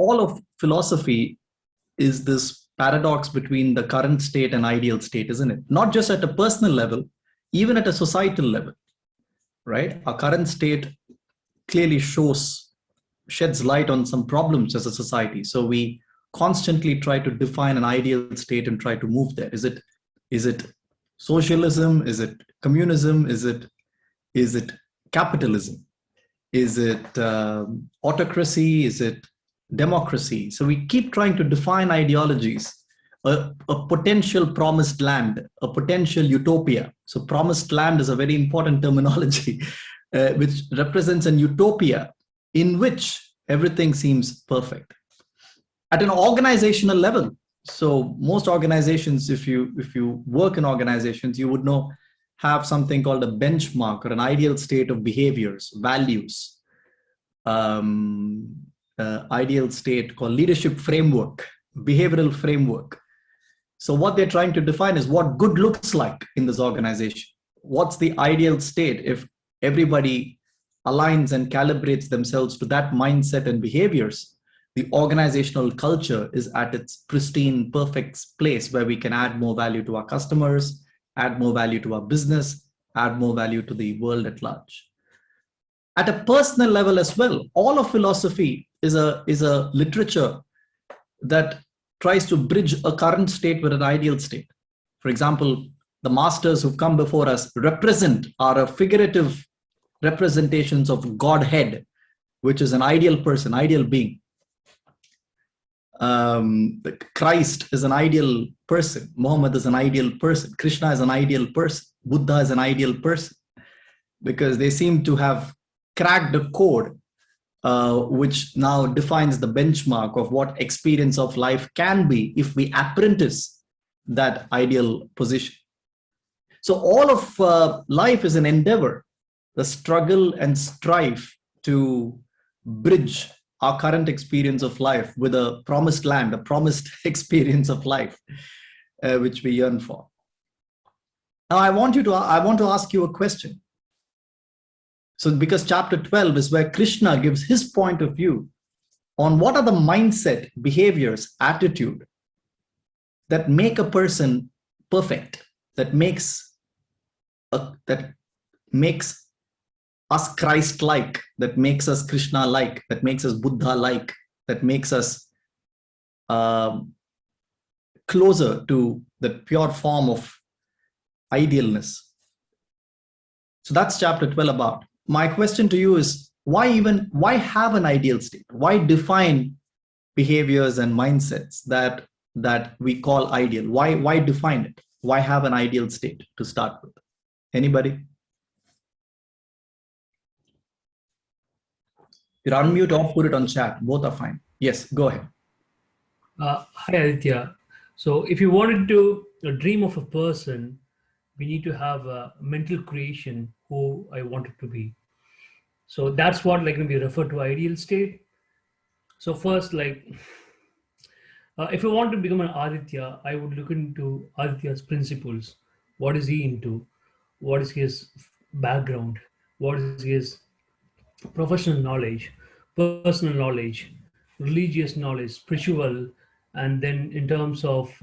all of philosophy is this paradox between the current state and ideal state, isn't it? Not just at a personal level, even at a societal level, right? Our current state clearly sheds light on some problems as a society. So we constantly try to define an ideal state and try to move there. Is it socialism? Is it communism? Is it capitalism? Is it autocracy? Is it democracy? So we keep trying to define ideologies, a potential promised land, a potential utopia. So promised land is a very important terminology, which represents an utopia in which everything seems perfect. At an organizational level, so most organizations, if you work in organizations, you would know, have something called a benchmark or an ideal state of behaviors, values, ideal state called leadership framework, behavioral framework. So what they're trying to define is what good looks like in this organization. What's the ideal state if everybody aligns and calibrates themselves to that mindset and behaviors? The organizational culture is at its pristine, perfect place where we can add more value to our customers, add more value to our business, add more value to the world at large. At a personal level as well, all of philosophy is a literature that tries to bridge a current state with an ideal state. For example, the masters who've come before us are a figurative representations of Godhead, which is an ideal person, ideal being. Christ is an ideal person. Muhammad is an ideal person. Krishna is an ideal person. Buddha is an ideal person, because they seem to have cracked the code, which now defines the benchmark of what experience of life can be if we apprentice that ideal position. So all of life is an endeavor, the struggle and strife to bridge our current experience of life with a promised land, a promised experience of life, which we yearn for. Now, I want to ask you a question. So, because chapter 12 is where Krishna gives his point of view on what are the mindset, behaviors, attitude that make a person perfect, that makes us Christ-like, that makes us Krishna-like, that makes us Buddha-like, that makes us closer to the pure form of idealness. So that's chapter 12 about. My question to you is, why have an ideal state? Why define behaviors and mindsets that we call ideal? Why define it? Why have an ideal state to start with? Anybody? You unmute or put it on chat. Both are fine. Yes, go ahead. Hi, Aditya. So if you wanted to dream of a person, we need to have a mental creation who I want it to be. So that's what we refer to ideal state. So first, if you want to become an Aditya, I would look into Aditya's principles. What is he into? What is his background? What is his professional knowledge, personal knowledge, religious knowledge, spiritual, and then in terms of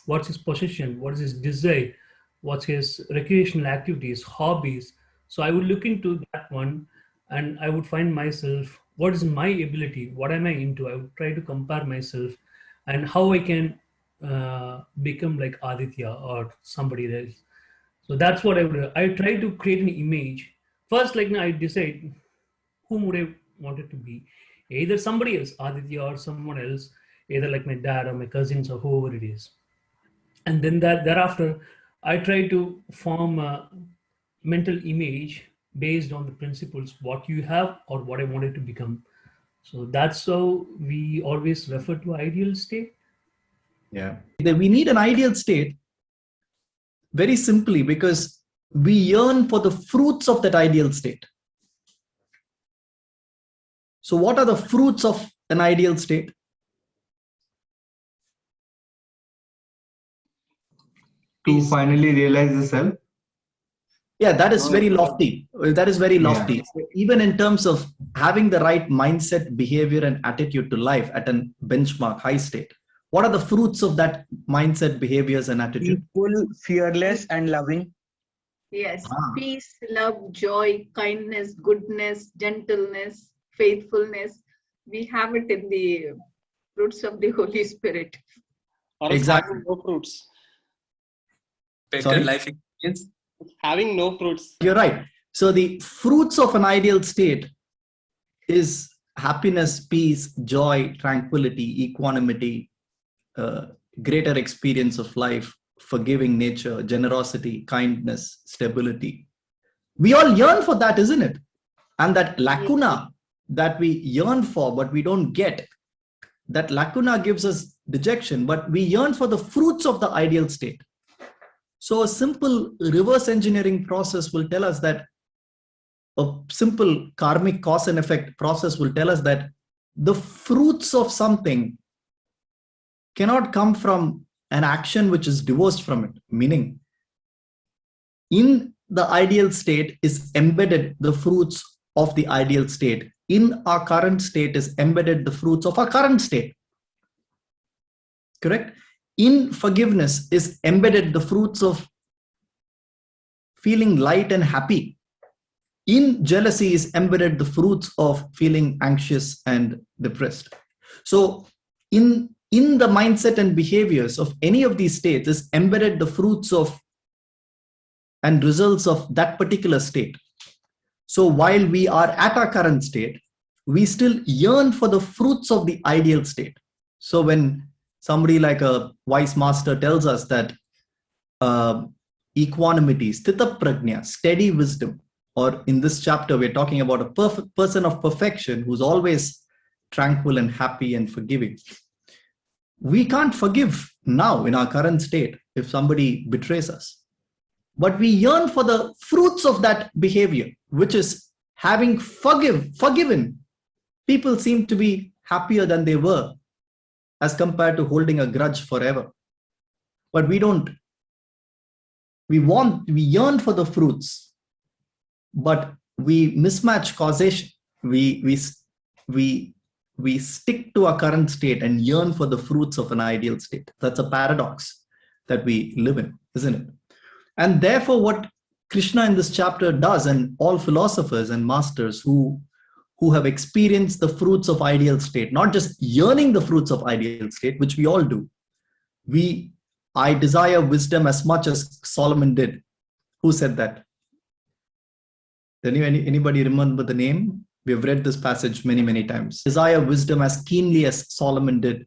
what's his position, what is his desire, what's his recreational activities, hobbies. So I would look into that one, and I would find myself, what is my ability, what am I into? I would try to compare myself and how I can become like Aditya or somebody else. So that's what I would do. I try to create an image. First, I decide whom would I want it to be. Either somebody else, Aditya, or someone else, either like my dad or my cousins or whoever it is. And then thereafter, I try to form a mental image based on the principles, what you have or what I wanted to become. So that's how we always refer to ideal state. Yeah. We need an ideal state very simply because we yearn for the fruits of that ideal state. So what are the fruits of an ideal state? To finally realize the self. Yeah, that is very lofty. That is very lofty. Yeah. So even in terms of having the right mindset, behavior, and attitude to life at a benchmark high state, what are the fruits of that mindset, behaviors, and attitude? Peaceful, fearless, and loving. Yes, Ah, peace, love, joy, kindness, goodness, gentleness, faithfulness. We have it in the fruits of the Holy Spirit. Or else exactly. having no fruits. Better Sorry? life experience. Having no fruits. You're right. So the fruits of an ideal state is happiness, peace, joy, tranquility, equanimity, greater experience of life, forgiving nature, generosity, kindness, stability. We all yearn for that, isn't it? And that lacuna that we yearn for, but we don't get, that lacuna gives us dejection, but we yearn for the fruits of the ideal state. So a simple reverse engineering process will tell us that a simple karmic cause and effect process will tell us that the fruits of something cannot come from an action which is divorced from it. Meaning, in the ideal state is embedded the fruits of the ideal state. In our current state is embedded the fruits of our current state. Correct? In forgiveness is embedded the fruits of feeling light and happy. In jealousy is embedded the fruits of feeling anxious and depressed. So in the mindset and behaviors of any of these states is embedded the fruits of and results of that particular state. So while we are at our current state, we still yearn for the fruits of the ideal state. So when somebody like a wise master tells us that equanimity, sthita prajna, steady wisdom, or in this chapter, we're talking about a perfect person of perfection who's always tranquil and happy and forgiving. We can't forgive now in our current state if somebody betrays us. But we yearn for the fruits of that behavior, which is having forgiven. People seem to be happier than they were as compared to holding a grudge forever. But we don't. We yearn for the fruits, but we mismatch causation. We stick to our current state and yearn for the fruits of an ideal state. That's a paradox that we live in, isn't it? And therefore, what Krishna in this chapter does, and all philosophers and masters who have experienced the fruits of ideal state, not just yearning the fruits of ideal state, which we all do. I desire wisdom as much as Solomon did. Who said that? Anybody remember the name? We have read this passage many, many times. Desire wisdom as keenly as Solomon did,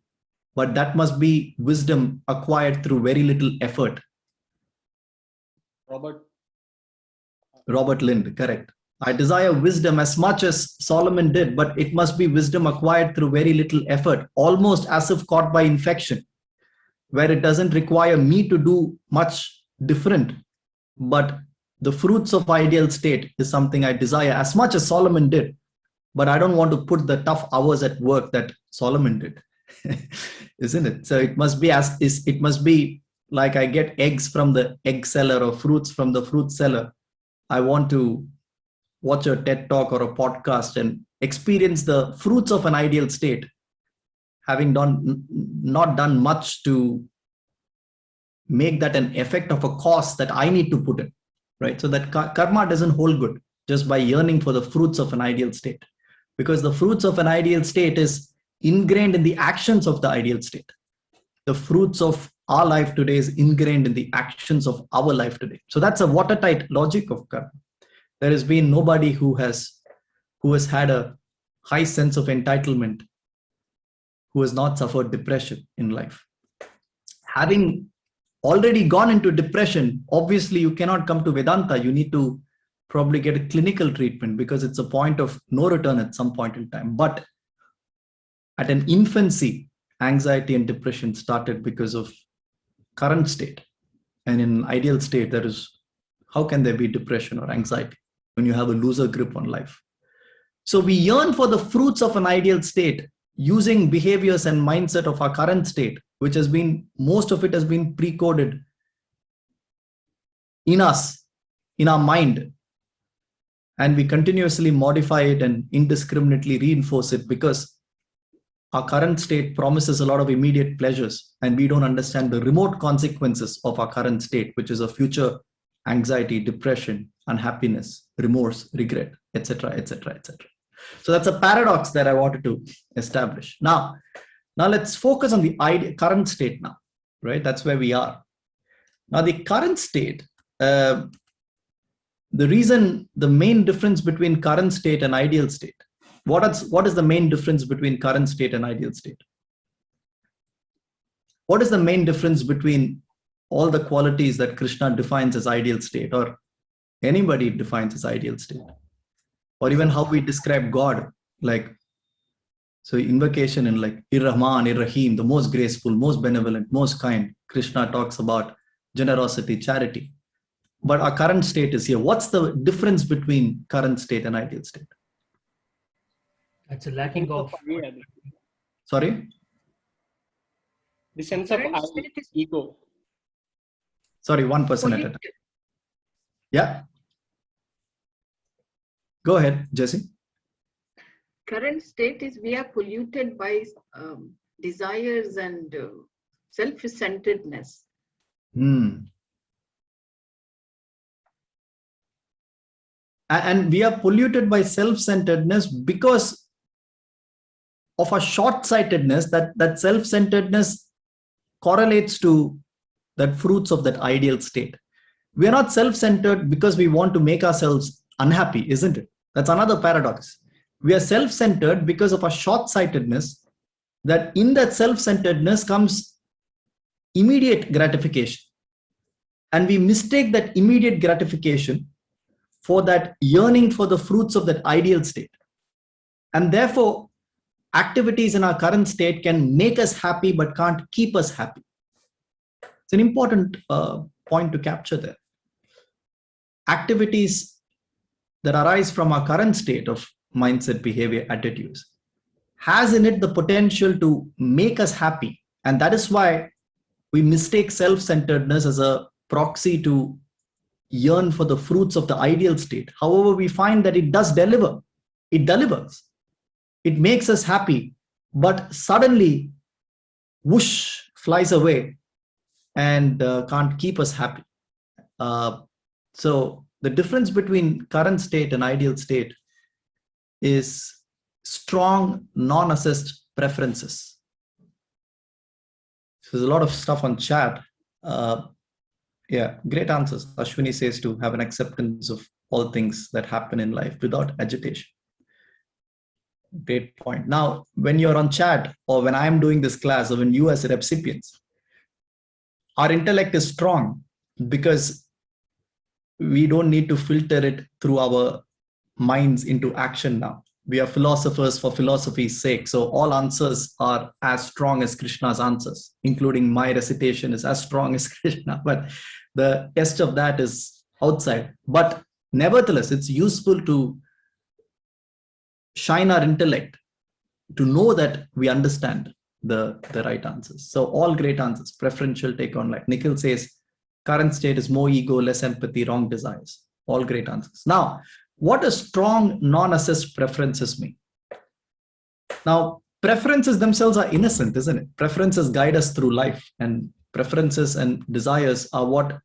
but that must be wisdom acquired through very little effort. Robert Lind, correct. I desire wisdom as much as Solomon did, but it must be wisdom acquired through very little effort, almost as if caught by infection, where it doesn't require me to do much different, but the fruits of ideal state is something I desire as much as Solomon did, but I don't want to put the tough hours at work that Solomon did, isn't it? So it must be like I get eggs from the egg seller or fruits from the fruit seller. I want to watch a TED talk or a podcast and experience the fruits of an ideal state, having not done much to make that an effect of a cause that I need to put in, right? So that karma doesn't hold good just by yearning for the fruits of an ideal state, because the fruits of an ideal state is ingrained in the actions of the ideal state. The fruits of our life today is ingrained in the actions of our life today. So that's a watertight logic of karma. There has been nobody who has had a high sense of entitlement who has not suffered depression in life. Having already gone into depression, obviously you cannot come to Vedanta. You need to probably get a clinical treatment because it's a point of no return at some point in time. But at an infancy, anxiety and depression started because of current state. And in ideal state, how can there be depression or anxiety when you have a looser grip on life? So we yearn for the fruits of an ideal state using behaviors and mindset of our current state, which most of it has been pre-coded in us in our mind, and we continuously modify it and indiscriminately reinforce it because our current state promises a lot of immediate pleasures, and we don't understand the remote consequences of our current state, which is a future anxiety, depression, unhappiness, remorse, regret, etc., etc., etc. So that's a paradox that I wanted to establish. Now let's focus on the current state now, right? That's where we are. Now, the current state, the main difference between current state and ideal state, what is the main difference between current state and ideal state? What is the main difference between all the qualities that Krishna defines as ideal state, or anybody defines as ideal state, or even how we describe God? Like, so invocation in like Ir-Rahman, Ir-Rahim, the most graceful, most benevolent, most kind. Krishna talks about generosity, charity. But our current state is here. What's the difference between current state and ideal state? That's a lacking of. Sorry? The sense of Current state is ego. Sorry, one person at a time. Yeah. Go ahead, Jesse. Current state is we are polluted by desires and self-centeredness. And we are polluted by self-centeredness because of a short-sightedness. That self-centeredness correlates to that fruits of that ideal state. We are not self-centered because we want to make ourselves unhappy, isn't it? That's another paradox. We are self-centered because of a short-sightedness, that in that self-centeredness comes immediate gratification. And we mistake that immediate gratification for that yearning for the fruits of that ideal state. And therefore, activities in our current state can make us happy but can't keep us happy. It's an important point to capture there. Activities that arise from our current state of mindset, behavior, attitudes has in it the potential to make us happy. And that is why we mistake self-centeredness as a proxy to yearn for the fruits of the ideal state. However, we find that it does deliver. It delivers. It makes us happy, but suddenly, whoosh, flies away and can't keep us happy. So the difference between current state and ideal state is strong non-assessed preferences. So there's a lot of stuff on chat. Yeah, great answers. Ashwini says to have an acceptance of all things that happen in life without agitation. Great point. Now, when you're on chat or when I'm doing this class or when you as recipients, our intellect is strong because we don't need to filter it through our minds into action now. We are philosophers for philosophy's sake. So all answers are as strong as Krishna's answers, including my recitation is as strong as Krishna. But the test of that is outside. But nevertheless, it's useful to shine our intellect to know that we understand the right answers. So all great answers. Preferential take on life. Nikhil says, current state is more ego, less empathy, wrong desires. All great answers. Now, what does strong non-assessed preferences mean? Now, preferences themselves are innocent, isn't it? Preferences guide us through life, and preferences and desires are what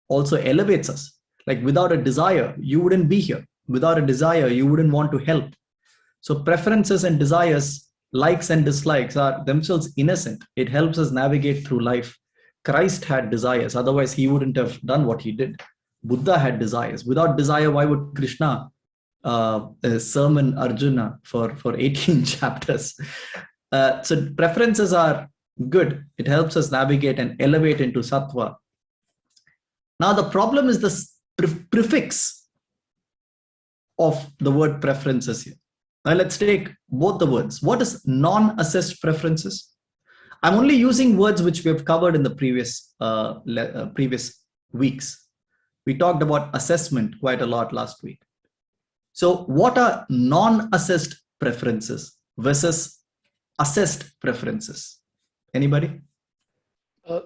also elevates us. Like without a desire, you wouldn't be here. Without a desire, you wouldn't want to help. So preferences and desires, likes and dislikes are themselves innocent. It helps us navigate through life. Christ had desires, otherwise he wouldn't have done what he did. Buddha had desires. Without desire, why would Krishna sermon Arjuna for 18 chapters? So preferences are good. It helps us navigate and elevate into sattva. Now the problem is the prefix of the word preferences here. Now let's take both the words. What is non-assessed preferences? I'm only using words which we have covered in the previous weeks. We talked about assessment quite a lot last week. So what are non-assessed preferences versus assessed preferences? Anybody?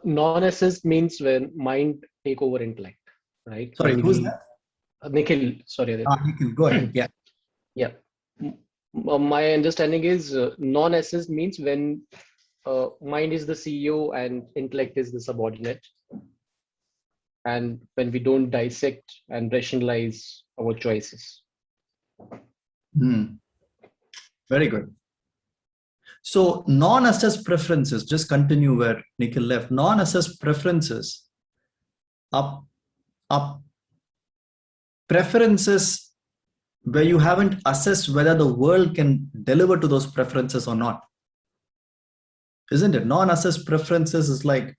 Non-assessed means when mind take over intellect, right? Sorry, When who's we- that? Nikhil, sorry, Aditya. Nikhil, go ahead. Yeah. Yeah. My understanding is non-assessed means when mind is the CEO and intellect is the subordinate. And when we don't dissect and rationalize our choices. Very good. So non-assessed preferences, just continue where Nikhil left. Non-assessed preferences are preferences where you haven't assessed whether the world can deliver to those preferences or not. Isn't it? Non-assessed preferences is like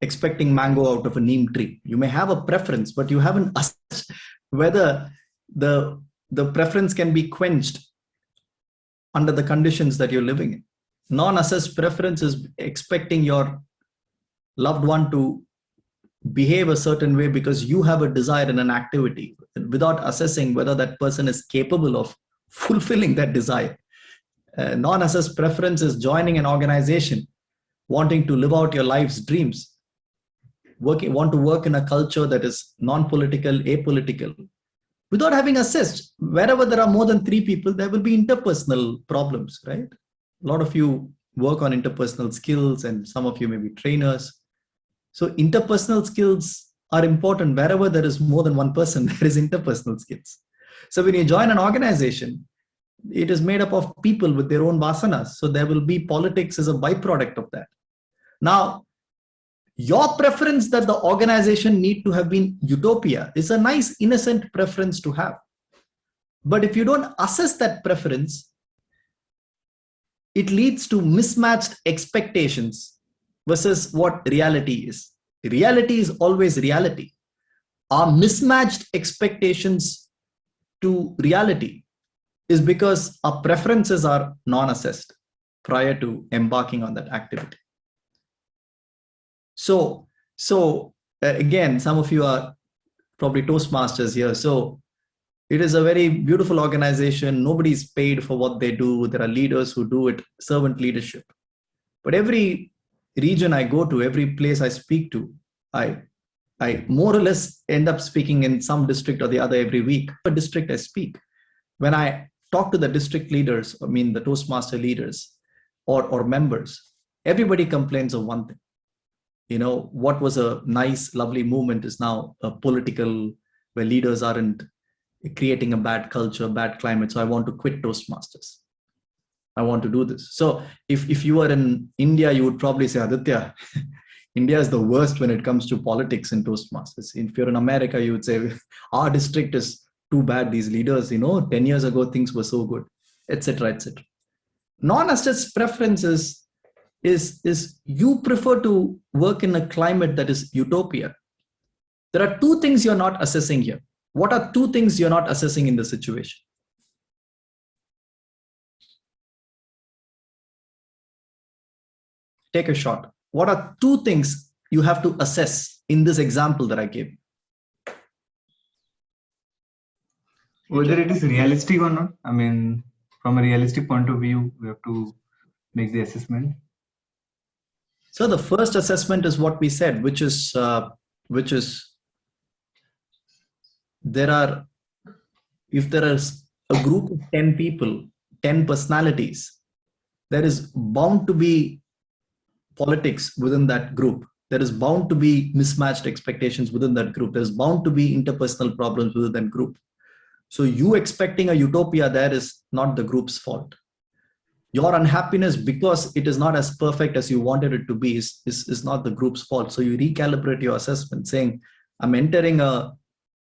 expecting mango out of a neem tree. You may have a preference, but you haven't assessed whether the preference can be quenched under the conditions that you're living in. Non-assessed preference is expecting your loved one to behave a certain way because you have a desire in an activity without assessing whether that person is capable of fulfilling that desire. Non-assessed preference is joining an organization, wanting to live out your life's dreams, want to work in a culture that is non-political, apolitical, without having assessed. Wherever there are more than 3 people, there will be interpersonal problems, right? A lot of you work on interpersonal skills and some of you may be trainers. So interpersonal skills are important. Wherever there is more than one person, there is interpersonal skills. So when you join an organization, it is made up of people with their own vasanas. So there will be politics as a byproduct of that. Now, your preference that the organization need to have been utopia is a nice innocent preference to have. But if you don't assess that preference, it leads to mismatched expectations versus what reality is. Reality is always reality. Our mismatched expectations to reality is because our preferences are non-assessed prior to embarking on that activity. So again, some of you are probably Toastmasters here. So it is a very beautiful organization. Nobody's paid for what they do. There are leaders who do it, servant leadership. But every region I go to, every place I speak to, I more or less end up speaking in some district or the other every week. A district I speak. When I talk to the district leaders, I mean the Toastmaster leaders or members, everybody complains of one thing. You know, what was a nice, lovely movement is now a political, where leaders aren't creating a bad culture, bad climate. So I want to quit Toastmasters. I want to do this. So if you are in India, you would probably say, Aditya, India is the worst when it comes to politics and Toastmasters. If you're in America, you would say, our district is too bad. These leaders, 10 years ago, things were so good, etc., etc. Non-assessed preferences is you prefer to work in a climate that is utopia. There are 2 things you're not assessing here. What are 2 things you're not assessing in the situation? Take a shot. What are 2 things you have to assess in this example that I gave? Whether it is realistic or not. I mean, from a realistic point of view, we have to make the assessment. So the first assessment is what we said, which is if there is a group of 10 people, 10 personalities, there is bound to be politics within that group. There is bound to be mismatched expectations within that group. There's bound to be interpersonal problems within that group. So you expecting a utopia there is not the group's fault. Your unhappiness because it is not as perfect as you wanted it to be is not the group's fault. So you recalibrate your assessment saying, I'm entering a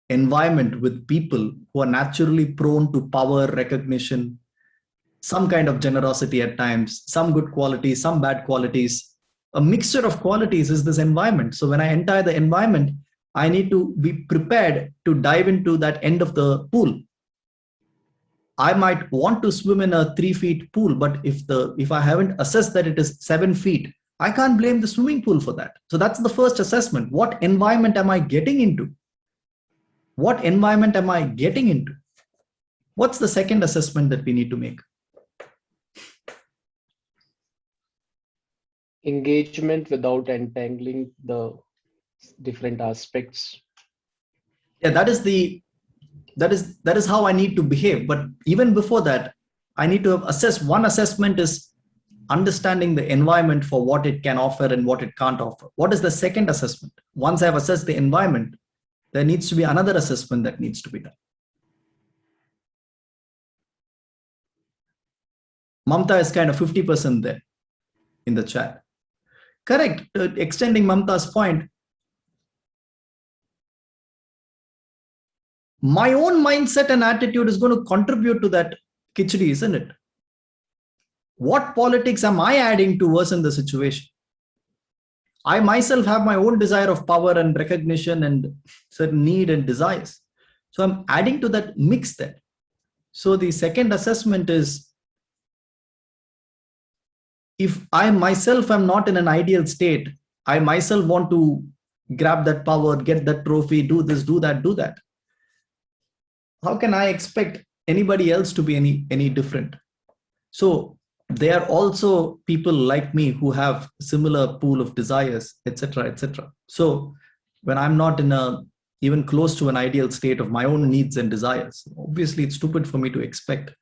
environment with people who are naturally prone to power, recognition, some kind of generosity at times, some good qualities, some bad qualities. A mixture of qualities is this environment. So when I enter the environment, I need to be prepared to dive into that end of the pool. I might want to swim in a 3 feet pool, but if I haven't assessed that it is 7 feet, I can't blame the swimming pool for that. So that's the first assessment. What environment am I getting into? What environment am I getting into? What's the second assessment that we need to make? Engagement without entangling the different aspects. Yeah, that is the That is how I need to behave. But even before that, I need to have assessed. One assessment is understanding the environment for what it can offer and what it can't offer. What is the second assessment? Once I've assessed the environment, there needs to be another assessment that needs to be done. Mamta is kind of 50% there in the chat. Correct. Extending Mamta's point, my own mindset and attitude is going to contribute to that khichdi, isn't it? What politics am I adding to worsen the situation? I myself have my own desire of power and recognition and certain need and desires. So I'm adding to that mix there. So the second assessment is, if I myself am not in an ideal state, I myself want to grab that power, get that trophy, do this, do that, do that. How can I expect anybody else to be any different? So there are also people like me who have similar pool of desires, etc., etc. So when I'm not in even close to an ideal state of my own needs and desires, obviously it's stupid for me to expect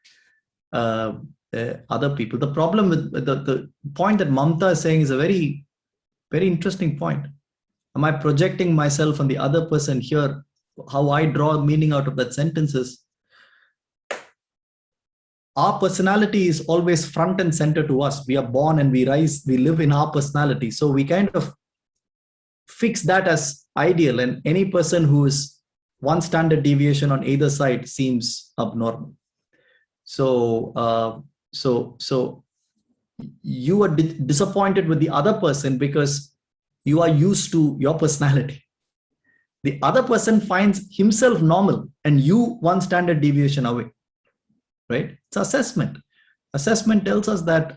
other people. The problem with the point that Mamta is saying is a very, very interesting point. Am I projecting myself on the other person here? How I draw meaning out of that sentence is, our personality is always front and center to us. We are born and we rise, we live in our personality. So we kind of fix that as ideal, and any person who is one standard deviation on either side seems abnormal. So, so you are disappointed with the other person because you are used to your personality. The other person finds himself normal and you one standard deviation away, right? It's assessment. Assessment tells us that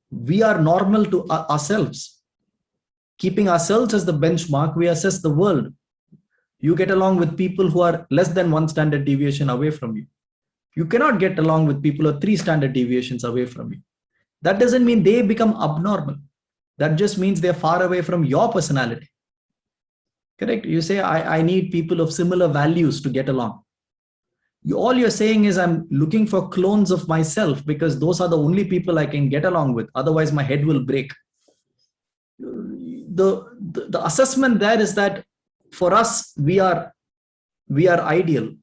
we are normal to ourselves. Keeping ourselves as the benchmark, we assess the world. You get along with people who are less than one standard deviation away from you. You cannot get along with people who are 3 standard deviations away from you. That doesn't mean they become abnormal. That just means they're far away from your personality. Correct? You say, I need people of similar values to get along. All you're saying is, I'm looking for clones of myself because those are the only people I can get along with. Otherwise, my head will break. The assessment there is that for us, we are ideal,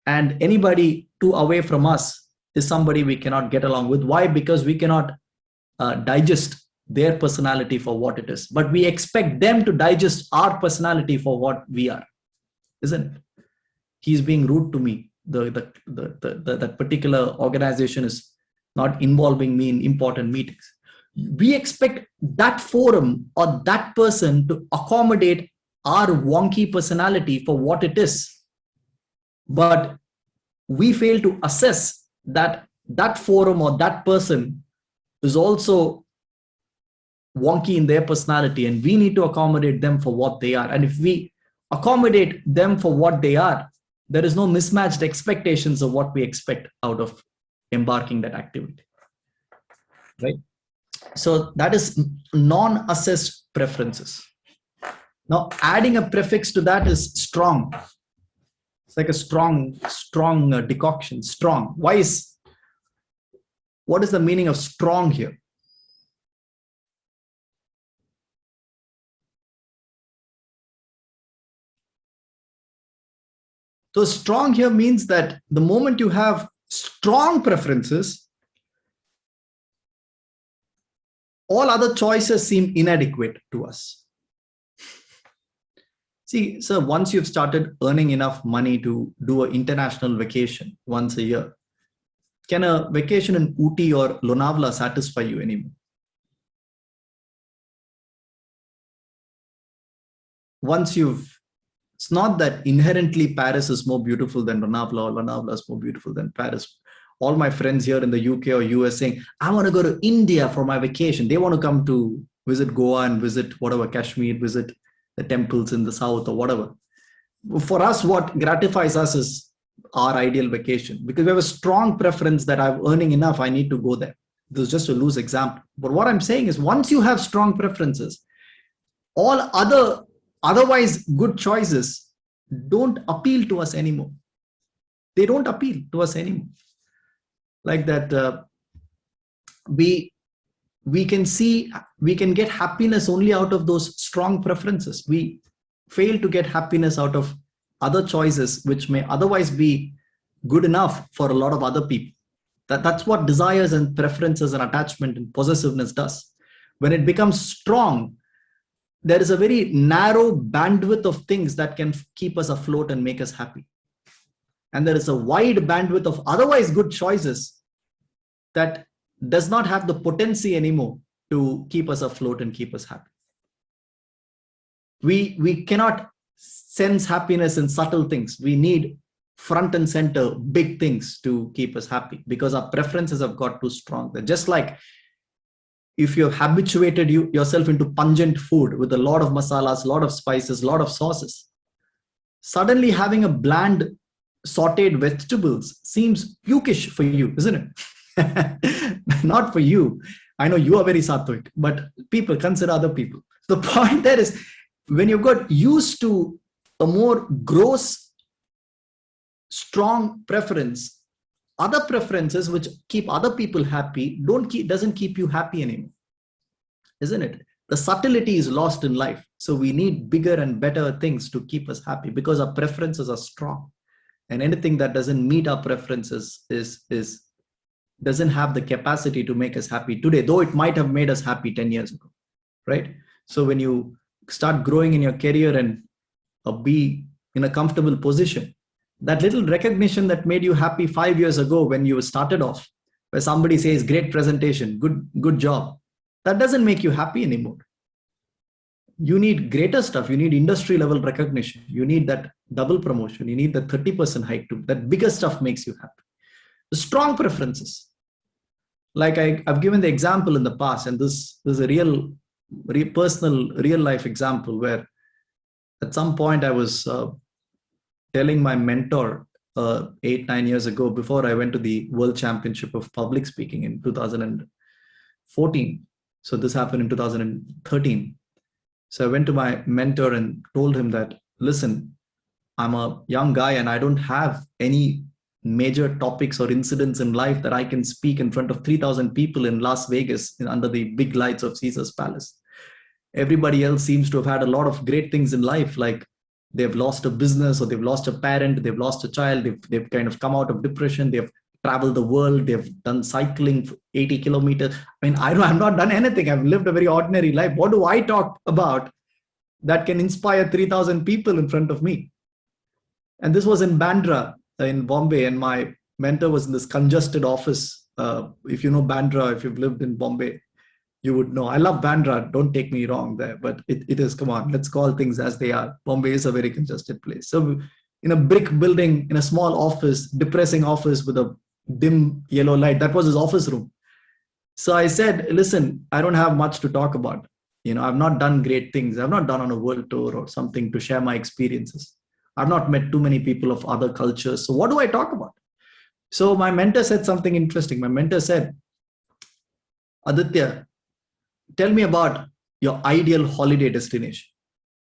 and anybody too away from us is somebody we cannot get along with. Why? Because we cannot digest their personality for what it is, but we expect them to digest our personality for what we are, isn't it? He's being rude to me. That particular organization is not involving me in important meetings. We expect that forum or that person to accommodate our wonky personality for what it is, but we fail to assess that that forum or that person is also wonky in their personality, and we need to accommodate them for what they are. And if we accommodate them for what they are, there is no mismatched expectations of what we expect out of embarking that activity, right? So that is non-assessed preferences. Now, adding a prefix to that is strong. It's like a strong decoction. Strong. What is the meaning of strong here? So strong here means that the moment you have strong preferences, all other choices seem inadequate to us. See, so once you've started earning enough money to do an international vacation once a year, can a vacation in Ooty or Lonavala satisfy you anymore? It's not that inherently Paris is more beautiful than Lonavala or Lonavala is more beautiful than Paris. All my friends here in the UK or US saying, I want to go to India for my vacation. They want to come to visit Goa and visit whatever, Kashmir, visit the temples in the south or whatever. For us, what gratifies us is our ideal vacation, because we have a strong preference that I'm earning enough, I need to go there. This is just a loose example. But what I'm saying is, once you have strong preferences, all otherwise good choices don't appeal to us anymore. they don't appeal to us anymore. Like that, we can get happiness only out of those strong preferences. We fail to get happiness out of other choices, which may otherwise be good enough for a lot of other people. That's what desires and preferences and attachment and possessiveness does. When it becomes strong, there is a very narrow bandwidth of things that can keep us afloat and make us happy. And there is a wide bandwidth of otherwise good choices that does not have the potency anymore to keep us afloat and keep us happy. We cannot sense happiness in subtle things. We need front and center big things to keep us happy, because our preferences have got too strong. They're just like if you've habituated yourself into pungent food with a lot of masalas, a lot of spices, a lot of sauces, suddenly having a bland sauteed vegetables seems pukish for you, isn't it? Not for you. I know you are very sattvic, but people consider other people. The point there is, when you've got used to a more gross, strong preference, other preferences which keep other people happy doesn't keep you happy anymore, isn't it? The subtlety is lost in life. So we need bigger and better things to keep us happy, because our preferences are strong. And anything that doesn't meet our preferences doesn't have the capacity to make us happy today, though it might have made us happy 10 years ago, right? So when you start growing in your career and be in a comfortable position, that little recognition that made you happy 5 years ago when you started off, where somebody says, great presentation, good job, that doesn't make you happy anymore. You need greater stuff. You need industry level recognition. You need that double promotion. You need the 30% hike too. That bigger stuff makes you happy. The strong preferences. Like I've given the example in the past, and this is a real personal, real life example where at some point I was telling my mentor 8-9 years ago, before I went to the World Championship of Public Speaking in 2014. So this happened in 2013. So I went to my mentor and told him that, listen, I'm a young guy and I don't have any major topics or incidents in life that I can speak in front of 3,000 people in Las Vegas under the big lights of Caesar's Palace. Everybody else seems to have had a lot of great things in life, like they've lost a business, or they've lost a parent, they've lost a child, they've kind of come out of depression, they've traveled the world, they've done cycling for 80 kilometers. I mean, I've not done anything. I've lived a very ordinary life. What do I talk about that can inspire 3,000 people in front of me? And this was in Bandra in Bombay, and my mentor was in this congested office. If you know Bandra, if you've lived in Bombay, you would know. I love Bandra, don't take me wrong there, but it is, come on, let's call things as they are. Bombay is a very congested place. So in a brick building, in a small office, depressing office with a dim yellow light, that was his office room. So I said, listen, I don't have much to talk about. I've not done great things. I've not done on a world tour or something to share my experiences. I've not met too many people of other cultures. So what do I talk about? So my mentor said something interesting. My mentor said, Aditya, tell me about your ideal holiday destination.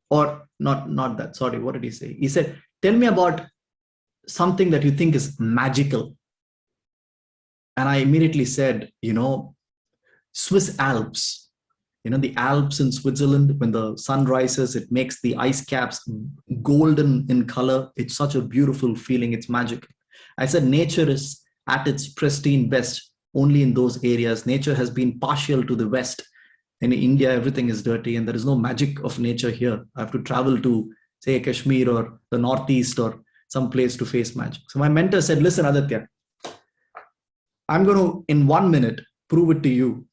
Or not that, sorry, what did he say? He said, tell me about something that you think is magical. And I immediately said, Swiss Alps. The Alps in Switzerland, when the sun rises, it makes the ice caps golden in color. It's such a beautiful feeling. It's magical. I said, nature is at its pristine best only in those areas. Nature has been partial to the West. In India, everything is dirty and there is no magic of nature here. I have to travel to, say, Kashmir or the Northeast or some place to face magic. So my mentor said, listen, Aditya, I'm going to, in 1 minute, prove it to you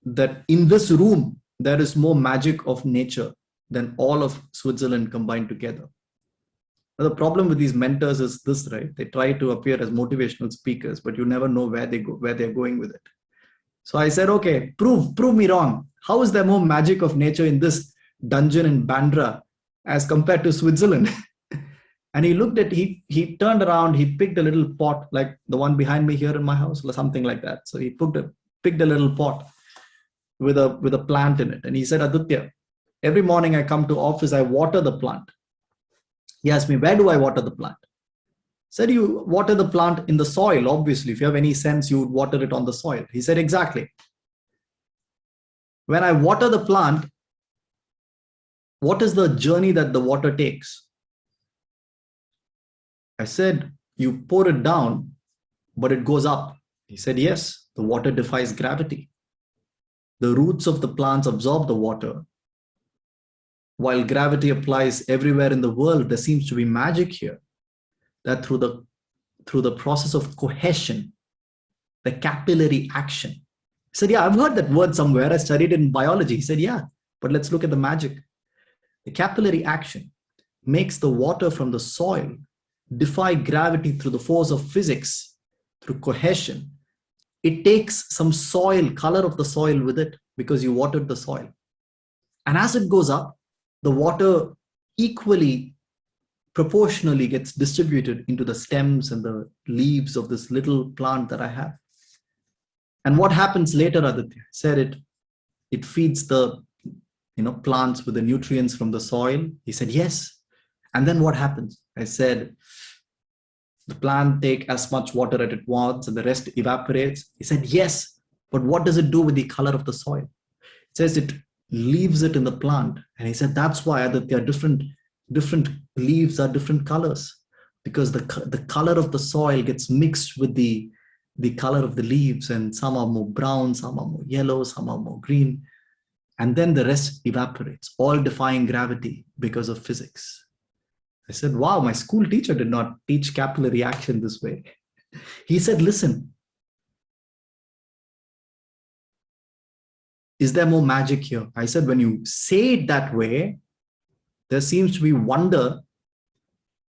that in this room, there is more magic of nature than all of Switzerland combined together. Now, the problem with these mentors is this, right? They try to appear as motivational speakers, but you never know where they're going with it. So I said, okay, prove me wrong. How is there more magic of nature in this dungeon in Bandra as compared to Switzerland? And he turned around, he picked a little pot, like the one behind me here in my house, or something like that. So he picked a little pot with a plant in it. And he said, Aditya, every morning I come to office, I water the plant. He asked me, where do I water the plant? Said, you water the plant in the soil. Obviously, if you have any sense, you would water it on the soil. He said, exactly. When I water the plant, what is the journey that the water takes? I said, you pour it down, but it goes up. He said, yes, the water defies gravity. The roots of the plants absorb the water. While gravity applies everywhere in the world, there seems to be magic here, that through the process of cohesion, the capillary action. He said, yeah, I've heard that word somewhere. I studied it in biology. He said, yeah, but let's look at the magic. The capillary action makes the water from the soil defy gravity through the force of physics, through cohesion. It takes some soil, color of the soil with it, because you watered the soil. And as it goes up, the water equally, proportionally gets distributed into the stems and the leaves of this little plant that I have. And what happens later, Aditya? Said it feeds the plants with the nutrients from the soil. He said, yes. And then what happens? I said, the plant take as much water as it wants and the rest evaporates. He said, yes. But what does it do with the color of the soil? It says it leaves it in the plant. And he said, that's why, Aditya, different leaves are different colors, because the color of the soil gets mixed with the color of the leaves, and some are more brown, some are more yellow, some are more green. And then the rest evaporates, all defying gravity because of physics. I said, wow, my school teacher did not teach capillary action this way. He said, listen, is there more magic here? I said, when you say it that way, there seems to be wonder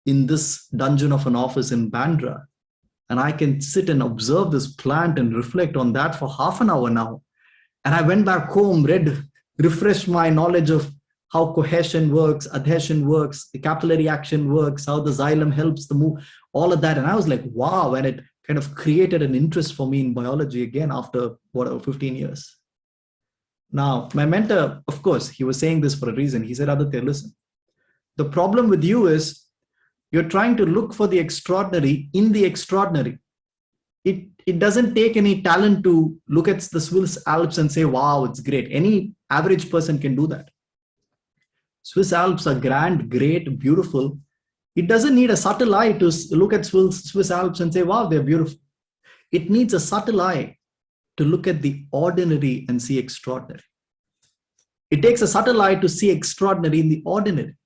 in this dungeon of an office in Bandra. And I can sit and observe this plant and reflect on that for half an hour now. And I went back home, refreshed my knowledge of how cohesion works, adhesion works, the capillary action works, how the xylem helps the move, all of that. And I was like, wow. And it kind of created an interest for me in biology again after 15 years. Now, my mentor, of course, he was saying this for a reason. He said, Aditya, listen, the problem with you is you're trying to look for the extraordinary in the extraordinary. It doesn't take any talent to look at the Swiss Alps and say, wow, it's great. Any average person can do that. Swiss Alps are grand, great, beautiful. It doesn't need a subtle eye to look at Swiss Alps and say, wow, they're beautiful. It needs a subtle eye to look at the ordinary and see extraordinary. It takes a subtle eye to see extraordinary in the ordinary.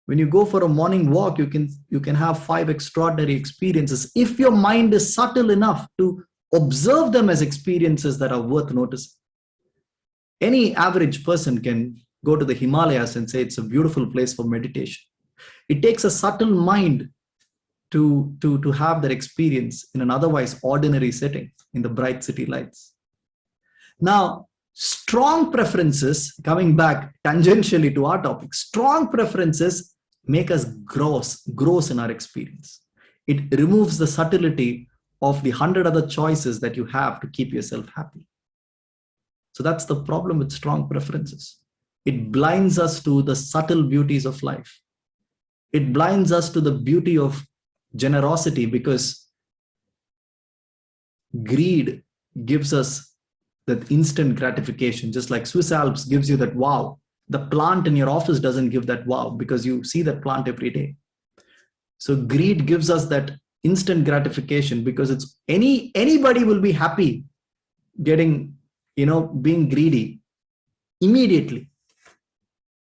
When you go for a morning walk, you can have 5 extraordinary experiences if your mind is subtle enough to observe them as experiences that are worth noticing. Any average person can go to the Himalayas and say it's a beautiful place for meditation. It takes a subtle mind to have that experience in an otherwise ordinary setting in the bright city lights. Now, strong preferences, coming back tangentially to our topic, strong preferences make us gross in our experience. It removes the subtlety of the 100 other choices that you have to keep yourself happy. So that's the problem with strong preferences. It blinds us to the subtle beauties of life. It blinds us to the beauty of generosity, because greed gives us that instant gratification, just like Swiss Alps gives you that wow. The plant in your office doesn't give that wow, because you see that plant every day. So greed gives us that instant gratification, because it's anybody will be happy getting, being greedy immediately.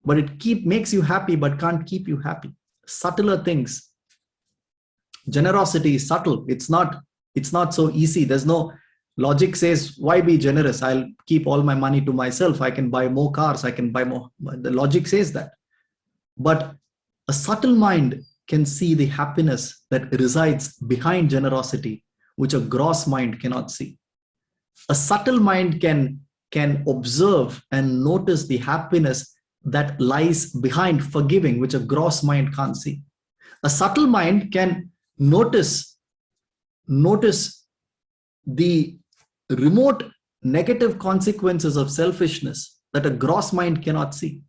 But it makes you happy, but can't keep you happy. Subtler things. Generosity is subtle. It's not so easy. There's no logic says, why be generous? I'll keep all my money to myself. I can buy more cars. I can buy more. The logic says that. But a subtle mind can see the happiness that resides behind generosity, which a gross mind cannot see. A subtle mind can observe and notice the happiness that lies behind forgiving, which a gross mind can't see. A subtle mind can notice the remote negative consequences of selfishness that a gross mind cannot see.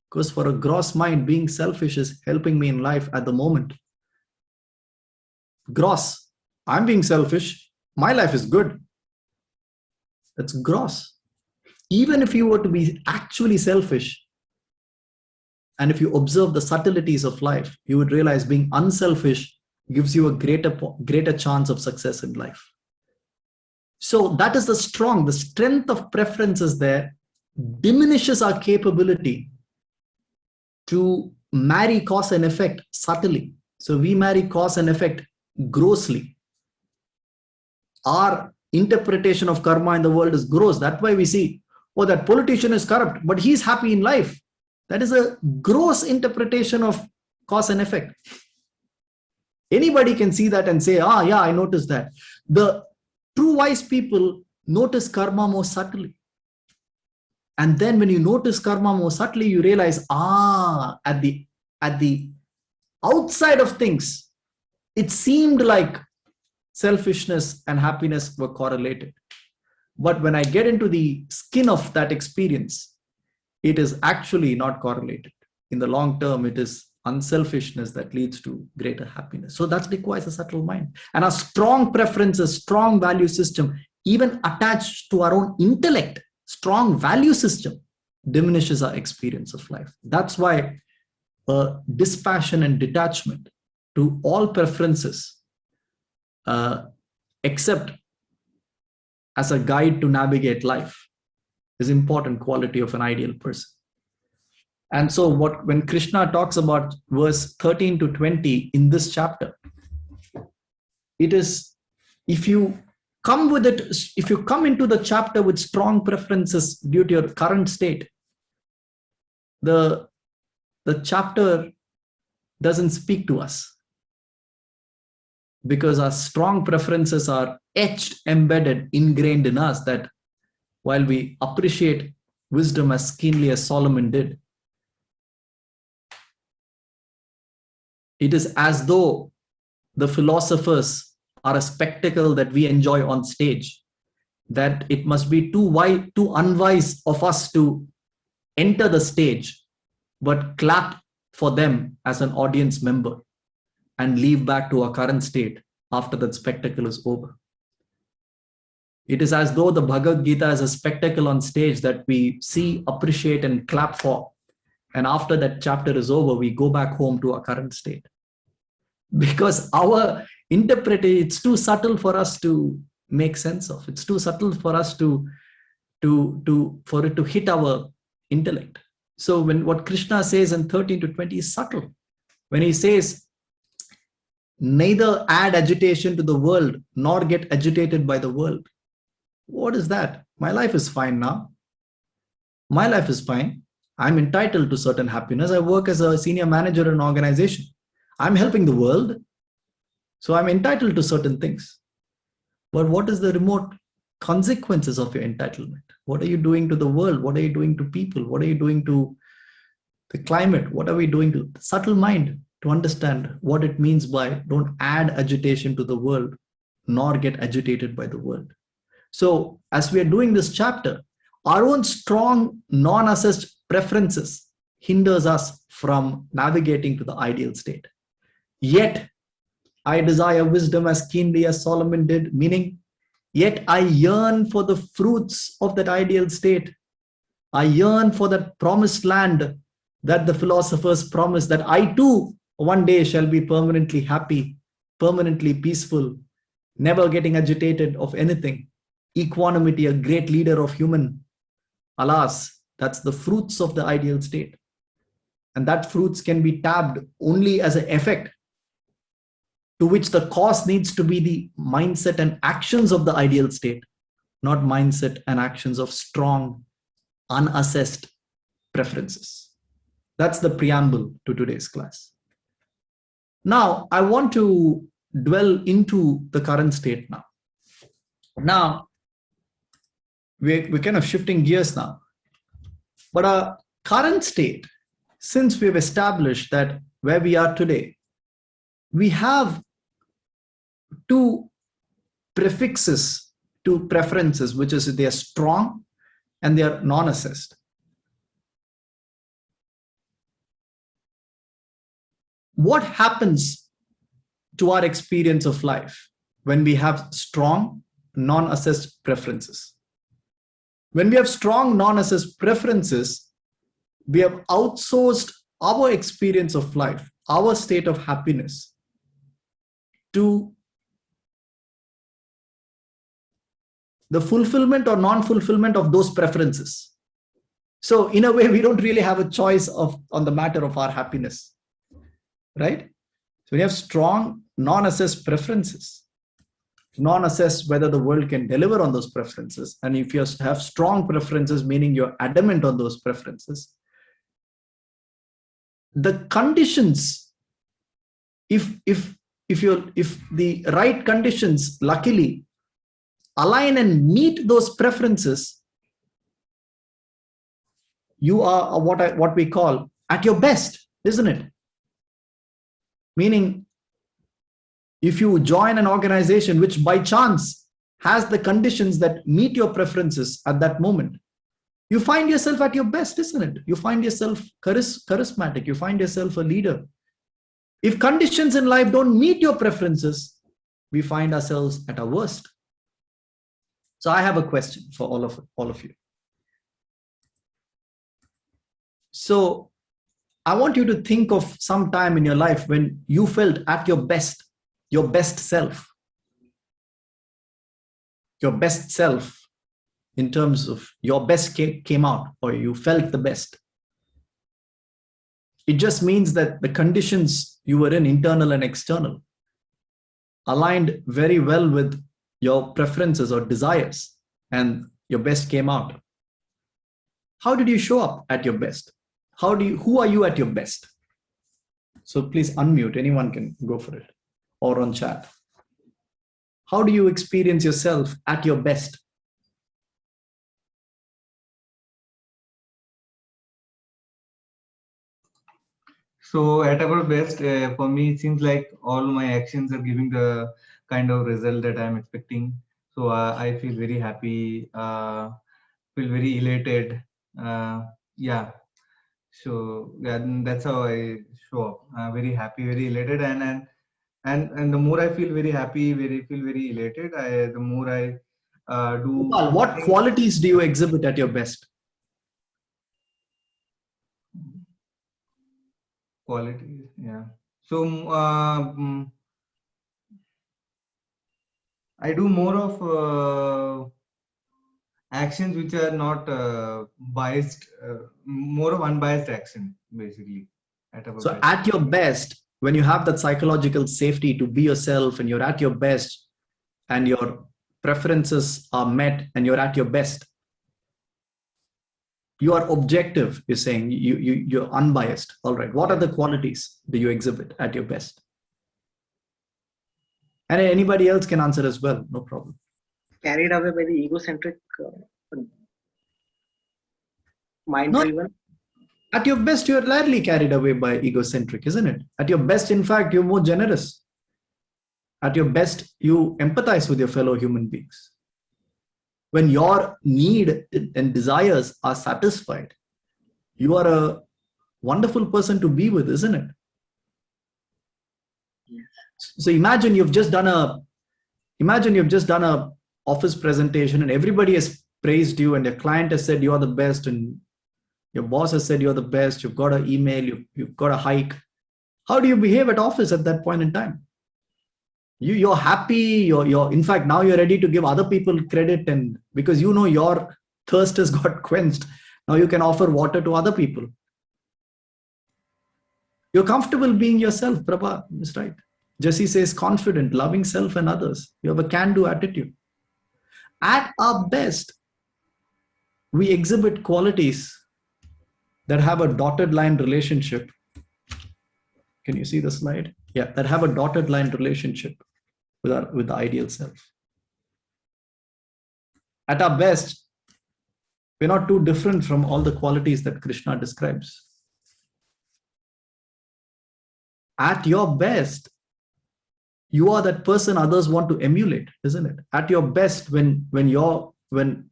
Because for a gross mind, being selfish is helping me in life at the moment. gross. I'm being selfish. My life is good. That's gross. Even if you were to be actually selfish, and if you observe the subtleties of life, you would realize being unselfish gives you a greater chance of success in life. So that is the strength of preferences there diminishes our capability to marry cause and effect subtly. So we marry cause and effect grossly. Our interpretation of karma in the world is gross. That's why we see, oh, that politician is corrupt, but he's happy in life. That is a gross interpretation of cause and effect. Anybody can see that and say, ah, yeah, I noticed that. The true wise people notice karma more subtly. And then when you notice karma more subtly, you realize, at the outside of things, it seemed like selfishness and happiness were correlated. But when I get into the skin of that experience, it is actually not correlated. In the long term, it is unselfishness that leads to greater happiness. So that requires a subtle mind. And our strong preferences, strong value system, even attached to our own intellect, strong value system, diminishes our experience of life. That's why dispassion and detachment to all preferences, except as a guide to navigate life, is important quality of an ideal person. And so when Krishna talks about verse 13 to 20 in this chapter, it is, if you come with it, if you come into the chapter with strong preferences due to your current state, the chapter doesn't speak to us, because our strong preferences are etched, embedded, ingrained in us, that while we appreciate wisdom as keenly as Solomon did, it is as though the philosophers are a spectacle that we enjoy on stage, that it must be too unwise of us to enter the stage, but clap for them as an audience member and leave back to our current state after that spectacle is over. It is as though the Bhagavad Gita is a spectacle on stage that we see, appreciate, and clap for. And after that chapter is over, we go back home to our current state. Because our interpretation, it's too subtle for us to make sense of. It's too subtle for us for it to hit our intellect. So when what Krishna says in 13 to 20 is subtle. When he says, neither add agitation to the world, nor get agitated by the world. What is that? My life is fine now. My life is fine. I'm entitled to certain happiness. I work as a senior manager in an organization. I'm helping the world. So I'm entitled to certain things. But what is the remote consequences of your entitlement? What are you doing to the world? What are you doing to people? What are you doing to the climate? What are we doing to the subtle mind to understand what it means by don't add agitation to the world, nor get agitated by the world. So as we are doing this chapter, our own strong non-assessed preferences hinders us from navigating to the ideal state. Yet I desire wisdom as keenly as Solomon did, meaning, yet I yearn for the fruits of that ideal state. I yearn for that promised land that the philosophers promised, that I too one day shall be permanently happy, permanently peaceful, never getting agitated of anything. Equanimity, a great leader of human. Alas, that's the fruits of the ideal state. And that fruits can be tapped only as an effect, to which the cause needs to be the mindset and actions of the ideal state, not mindset and actions of strong, unassessed preferences. That's the preamble to today's class. Now, I want to dwell into the current state now. Now, we're kind of shifting gears now. But our current state, since we've established that where we are today, we have two prefixes to preferences, which is they are strong and they are non-assessed. What happens to our experience of life when we have strong, non-assessed preferences. When we have strong, non-assessed preferences, we have outsourced our experience of life, our state of happiness, to the fulfillment or non-fulfillment of those preferences. So in a way, we don't really have a choice on the matter of our happiness, right? So we have strong, non-assessed preferences, non-assess whether the world can deliver on those preferences. And if you have strong preferences, meaning you're adamant on those preferences, the conditions, if the right conditions luckily align and meet those preferences, you are what we call at your best, isn't it? Meaning, if you join an organization which by chance has the conditions that meet your preferences at that moment, you find yourself at your best, isn't it? You find yourself charismatic. You find yourself a leader. If conditions in life don't meet your preferences, we find ourselves at our worst. So I have a question for all of you. So I want you to think of some time in your life when you felt at your best self. Your best self in terms of your best came out, or you felt the best. It just means that the conditions you were in, internal and external, aligned very well with your preferences or desires, and your best came out. How did you show up at your best? Who are you at your best? So please unmute, anyone can go for it, or on chat. How do you experience yourself at your best? So at our best, for me, it seems like all my actions are giving the kind of result that I'm expecting. So I feel very happy, feel very elated. Yeah. So yeah, that's how I show up. Very happy, very elated, and the more I feel very happy, feel very elated, the more I do. What qualities do you exhibit at your best? Qualities, yeah. So I do more of actions which are not biased, more of unbiased action, basically. So at your best, when you have that psychological safety to be yourself, and you're at your best, and your preferences are met, and you're at your best, you are objective, you're saying, you're unbiased. All right. What are the qualities do you exhibit at your best? And anybody else can answer as well, no problem. Carried away by the egocentric, mind-driven. At your best, you're rarely carried away by egocentric, isn't it? At your best, in fact, you're more generous. At your best, you empathize with your fellow human beings. When your need and desires are satisfied, you are a wonderful person to be with, isn't it? Yes. So imagine you've just done a office presentation, and everybody has praised you, and your client has said you are the best, and your boss has said you're the best. You've got an email, you've got a hike. How do you behave at office at that point in time? You're happy. In fact, now you're ready to give other people credit, and because you know your thirst has got quenched, now you can offer water to other people. You're comfortable being yourself. Prabha is right. Jesse says confident, loving self and others. You have a can-do attitude. At our best, we exhibit qualities that have a dotted line relationship. Can you see the slide? Yeah, that have a dotted line relationship with the ideal self. At our best, we're not too different from all the qualities that Krishna describes. At your best, you are that person others want to emulate, isn't it? At your best, when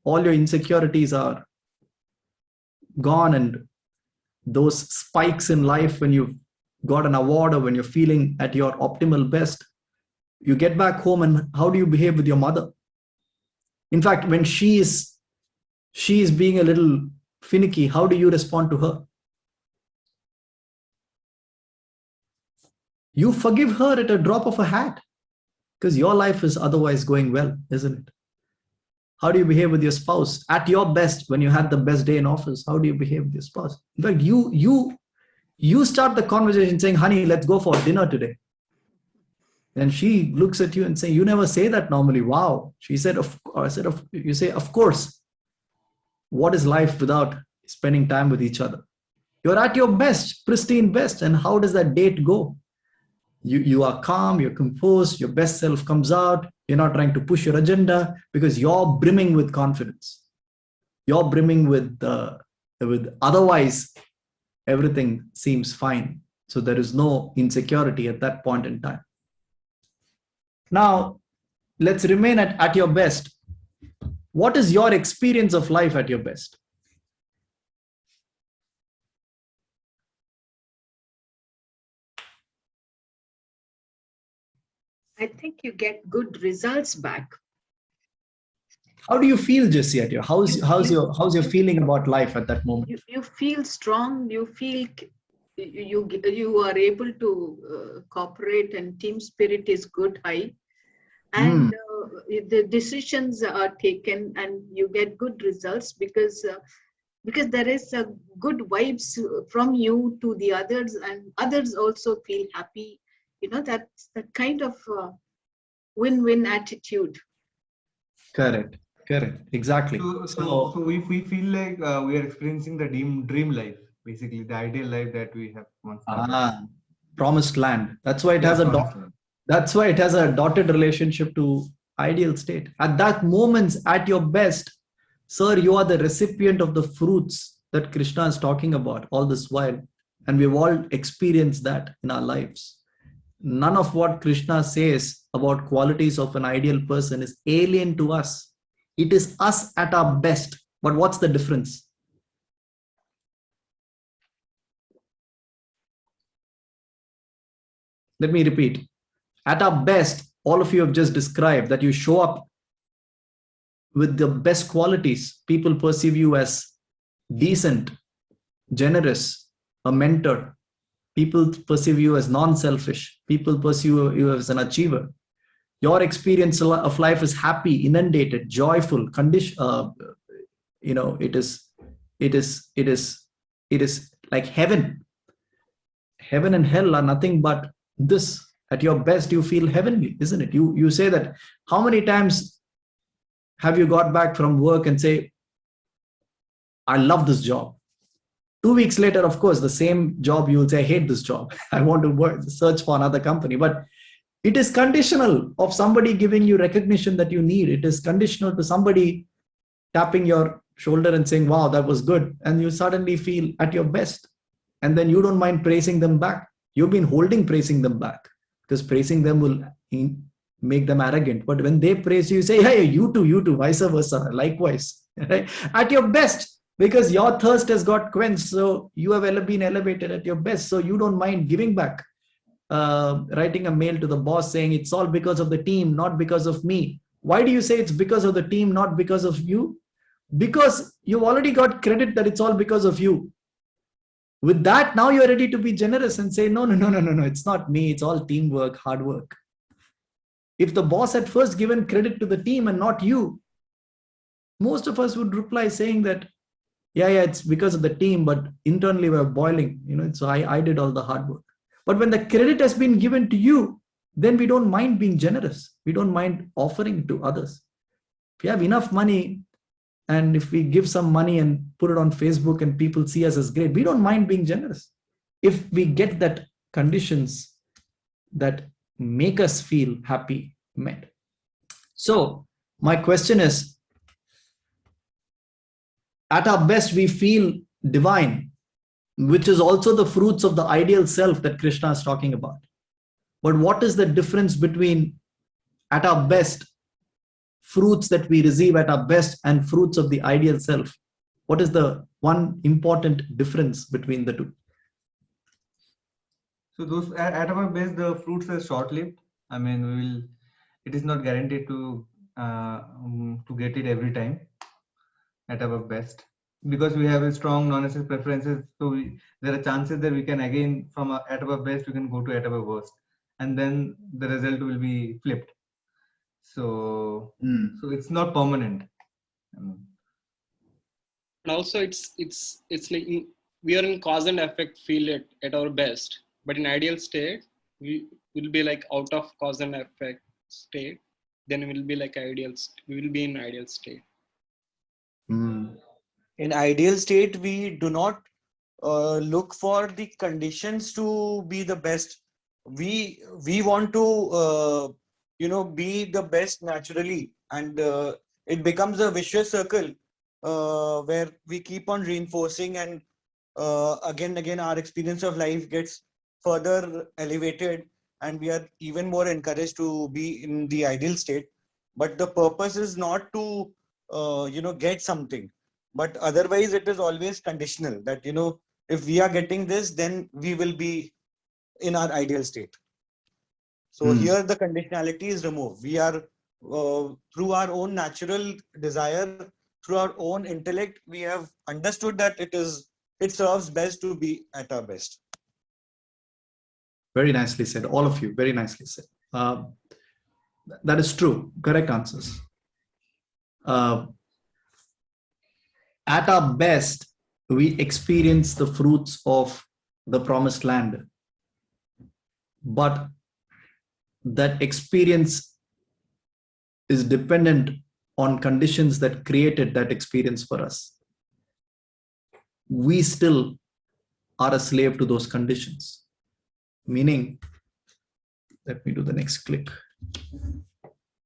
all your insecurities are gone, and those spikes in life when you've got an award, or when you're feeling at your optimal best, You get back home, and how do you behave with your mother? In fact, when she is being a little finicky, how do you respond to her? You forgive her at a drop of a hat because your life is otherwise going well, isn't it? How do you behave with your spouse? At your best, when you had the best day in office, how do you behave with your spouse? In fact, you start the conversation saying, honey, let's go for dinner today. And she looks at you and say, you never say that normally. Wow. She said, you say, of course. What is life without spending time with each other? You're at your best, pristine best. And how does that date go? You are calm, you're composed, your best self comes out. You're not trying to push your agenda because you're brimming with confidence. You're brimming with otherwise everything seems fine. So there is no insecurity at that point in time. Now, let's remain at your best. What is your experience of life at your best? I think you get good results back. How do you feel, Jesse, at your how's your feeling about life at that moment? You feel strong. You feel you are able to cooperate, and team spirit is good, high, and the decisions are taken, and you get good results because there is a good vibes from you to the others, and others also feel happy. That's the kind of win-win attitude. Correct. Exactly. So we feel like we are experiencing the dream life, basically the ideal life that we have once. Promised land. That's why it has that's why it has a dotted relationship to ideal state. At that moment, at your best, sir, you are the recipient of the fruits that Krishna is talking about all this while. And we've all experienced that in our lives. None of what Krishna says about qualities of an ideal person is alien to us. It is us at our best. But what's the difference? Let me repeat. At our best, all of you have just described that you show up with the best qualities. People perceive you as decent, generous, a mentor. People perceive you as non-selfish. People perceive you as an achiever. Your experience of life is happy, inundated, joyful, it is like heaven. Heaven and hell are nothing but this. At your best, you feel heavenly, isn't it? You say that. How many times have you got back from work and say, I love this job? 2 weeks later, of course, the same job, you will say, I hate this job. I want to search for another company. But it is conditional of somebody giving you recognition that you need. It is conditional to somebody tapping your shoulder and saying, wow, that was good. And you suddenly feel at your best. And then you don't mind praising them back. You've been holding praising them back because praising them will make them arrogant. But when they praise you, you say, hey, you too, vice versa, likewise. Right? At your best. Because your thirst has got quenched, so you have been elevated at your best. So you don't mind giving back, writing a mail to the boss saying it's all because of the team, not because of me. Why do you say it's because of the team, not because of you? Because you've already got credit that it's all because of you. With that, now you're ready to be generous and say, no, it's not me. It's all teamwork, hard work. If the boss had first given credit to the team and not you, most of us would reply saying that, yeah, it's because of the team, but internally we're boiling, so I did all the hard work. But when the credit has been given to you, then we don't mind being generous. We don't mind offering to others. If you have enough money, and if we give some money and put it on Facebook and people see us as great, we don't mind being generous. If we get that conditions that make us feel happy met. So my question is, at our best, we feel divine, which is also the fruits of the ideal self that Krishna is talking about. But what is the difference between at our best, fruits that we receive at our best, and fruits of the ideal self? What is the one important difference between the two? So those at our best, the fruits are short-lived, I mean, it is not guaranteed to get it every time at our best, because we have a strong non-essence preferences. So there are chances that we can again from at our best we can go to at our worst, and then the result will be flipped. So so it's not permanent. And also it's like we are in cause and effect field at our best, but in ideal state we will be like out of cause and effect state, then we'll be like we will be in ideal state. In ideal state, we do not look for the conditions to be the best. We want to be the best naturally, and it becomes a vicious circle where we keep on reinforcing, and again and again our experience of life gets further elevated, and we are even more encouraged to be in the ideal state. But the purpose is not to get something, but otherwise it is always conditional that if we are getting this, then we will be in our ideal state. So here the conditionality is removed. We are through our own natural desire, through our own intellect, we have understood that it serves best to be at our best. Very nicely said, all of you. Very nicely said. That is true. Correct answers. At our best, we experience the fruits of the promised land. But that experience is dependent on conditions that created that experience for us. We still are a slave to those conditions. Meaning, let me do the next click.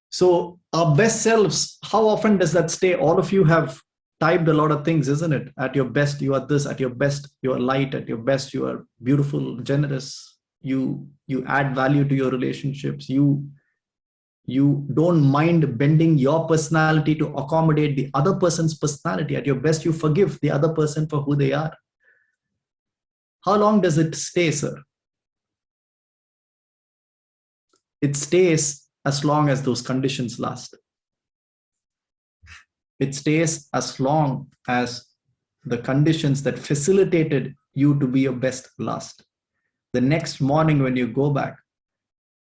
So our best selves, how often does that stay? All of you have typed a lot of things, isn't it? At your best, you are this. At your best, you are light. At your best, you are beautiful, generous. You add value to your relationships. You don't mind bending your personality to accommodate the other person's personality. At your best, you forgive the other person for who they are. How long does it stay, sir? It stays as long as those conditions last. It stays as long as the conditions that facilitated you to be your best last. The next morning when you go back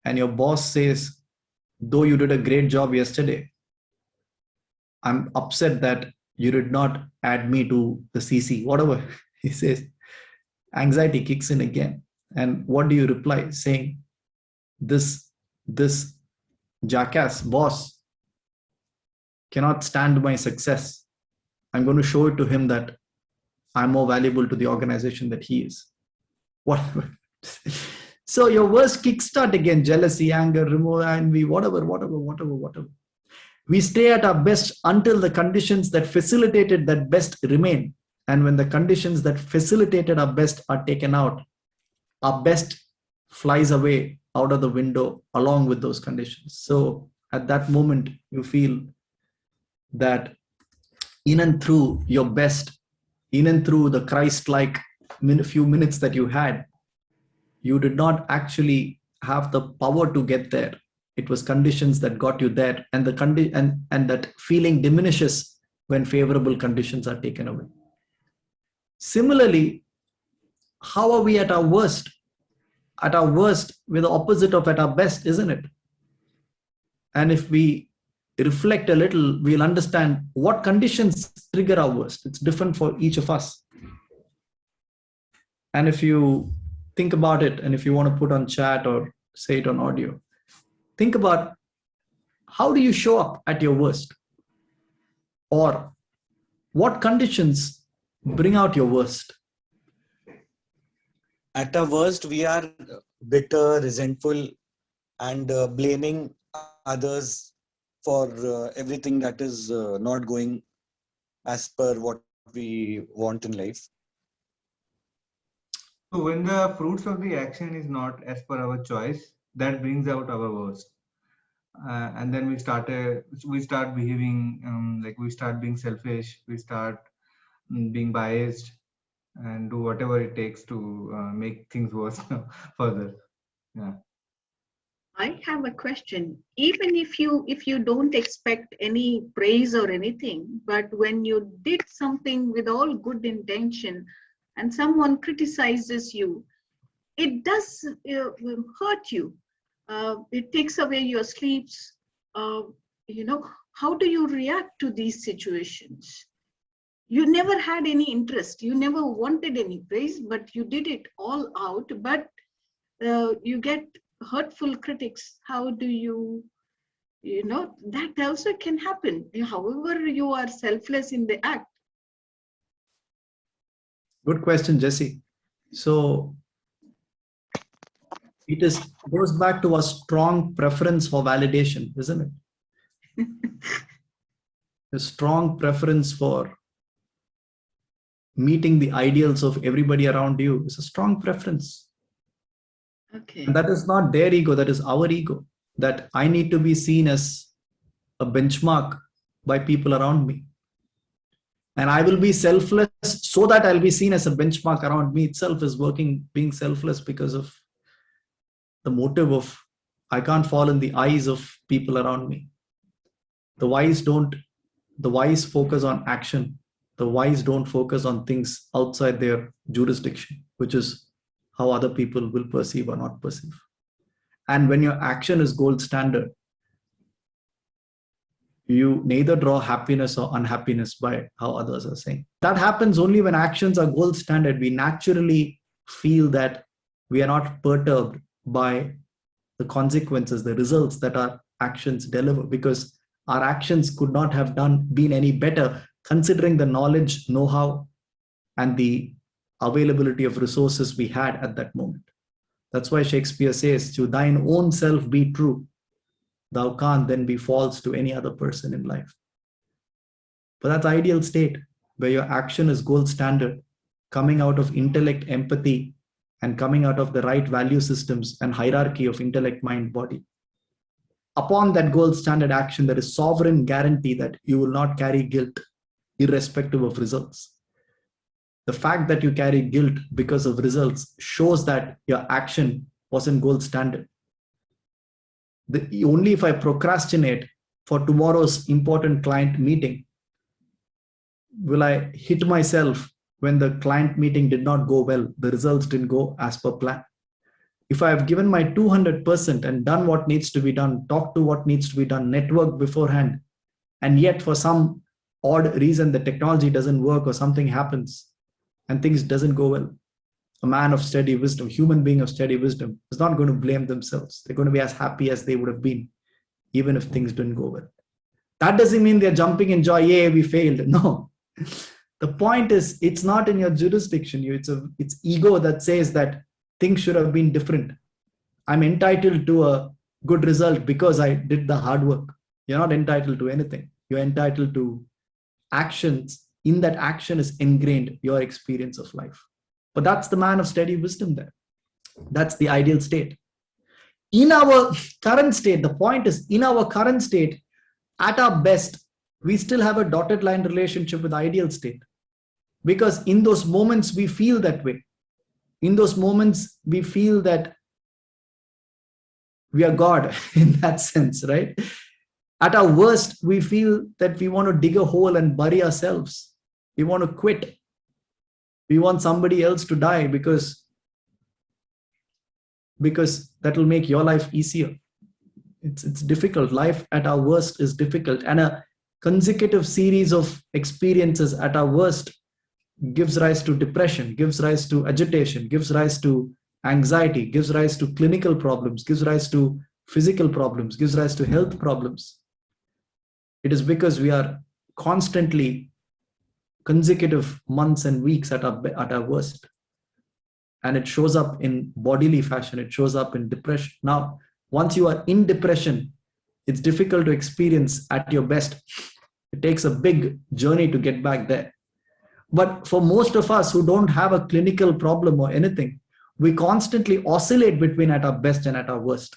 and your boss says, though you did a great job yesterday, I'm upset that you did not add me to the CC, whatever he says, anxiety kicks in again. And what do you reply? Saying, this jackass boss cannot stand my success. I'm going to show it to him that I'm more valuable to the organization that he is. Whatever. So your worst kickstart again, jealousy, anger, remorse, envy, whatever. We stay at our best until the conditions that facilitated that best remain. And when the conditions that facilitated our best are taken out, our best flies away out of the window along with those conditions. So at that moment, you feel that in and through your best, in and through the Christ-like few minutes that you had, you did not actually have the power to get there. It was conditions that got you there, and and that feeling diminishes when favorable conditions are taken away. Similarly, how are we at our worst? At our worst, we're the opposite of at our best, isn't it? And if we reflect a little, we'll understand what conditions trigger our worst. It's different for each of us. And if you think about it, and if you want to put on chat or say it on audio, think about how do you show up at your worst? Or what conditions bring out your worst? At our worst, we are bitter, resentful, and blaming others for everything that is not going as per what we want in life. So when the fruits of the action is not as per our choice, that brings out our worst. And then we start behaving like we start being selfish, we start being biased, and do whatever it takes to make things worse further. Yeah. I have a question. Even if you don't expect any praise or anything, but when you did something with all good intention and someone criticizes you, it does hurt you. It takes away your sleeps. Uh, how do you react to these situations? You never had any interest. You never wanted any praise, but you did it all out. But you get hurtful critics. How do that also can happen. However, you are selfless in the act. Good question, Jesse. So it goes back to a strong preference for validation, isn't it? A strong preference for meeting the ideals of everybody around you is a strong preference. Okay. And that is not their ego, that is our ego, that I need to be seen as a benchmark by people around me. And I will be selfless so that I'll be seen as a benchmark around me itself is being selfless because of the motive of I can't fall in the eyes of people around me. The wise focus on action. The wise don't focus on things outside their jurisdiction, which is how other people will perceive or not perceive. And when your action is gold standard, you neither draw happiness or unhappiness by how others are saying. That happens only when actions are gold standard. We naturally feel that we are not perturbed by the consequences, the results that our actions deliver, because our actions could not have been any better considering the knowledge, know-how, and the availability of resources we had at that moment. That's why Shakespeare says, to thine own self be true. Thou can't then be false to any other person in life. But that's ideal state where your action is gold standard, coming out of intellect, empathy, and coming out of the right value systems and hierarchy of intellect, mind, body. Upon that gold standard action, there is sovereign guarantee that you will not carry guilt, irrespective of results. The fact that you carry guilt because of results shows that your action wasn't gold standard. Only if I procrastinate for tomorrow's important client meeting will I hit myself when the client meeting did not go well, the results didn't go as per plan. If I have given my 200% and done what needs to be done, talked to what needs to be done, network beforehand, and yet for some odd reason the technology doesn't work or something happens and things doesn't go well, a man of steady wisdom, human being of steady wisdom is not going to blame themselves. They're going to be as happy as they would have been, even if things didn't go well. That doesn't mean they're jumping in joy, yeah, we failed. No. The point is, it's not in your jurisdiction. It's ego that says that things should have been different. I'm entitled to a good result because I did the hard work. You're not entitled to anything. You're entitled to actions. In that action is ingrained your experience of life. But that's the man of steady wisdom there. That's the ideal state. In our current state, the point is, in our current state, at our best, we still have a dotted line relationship with the ideal state. Because in those moments, we feel that way. In those moments, we feel that we are God in that sense, right? At our worst, we feel that we want to dig a hole and bury ourselves. We want to quit. We want somebody else to die because that will make your life easier. It's difficult. Life at our worst is difficult. And a consecutive series of experiences at our worst gives rise to depression, gives rise to agitation, gives rise to anxiety, gives rise to clinical problems, gives rise to physical problems, gives rise to health problems. It is because we are constantly consecutive months and weeks at our worst. And it shows up in bodily fashion. It shows up in depression. Now, once you are in depression, it's difficult to experience at your best. It takes a big journey to get back there. But for most of us who don't have a clinical problem or anything, we constantly oscillate between at our best and at our worst.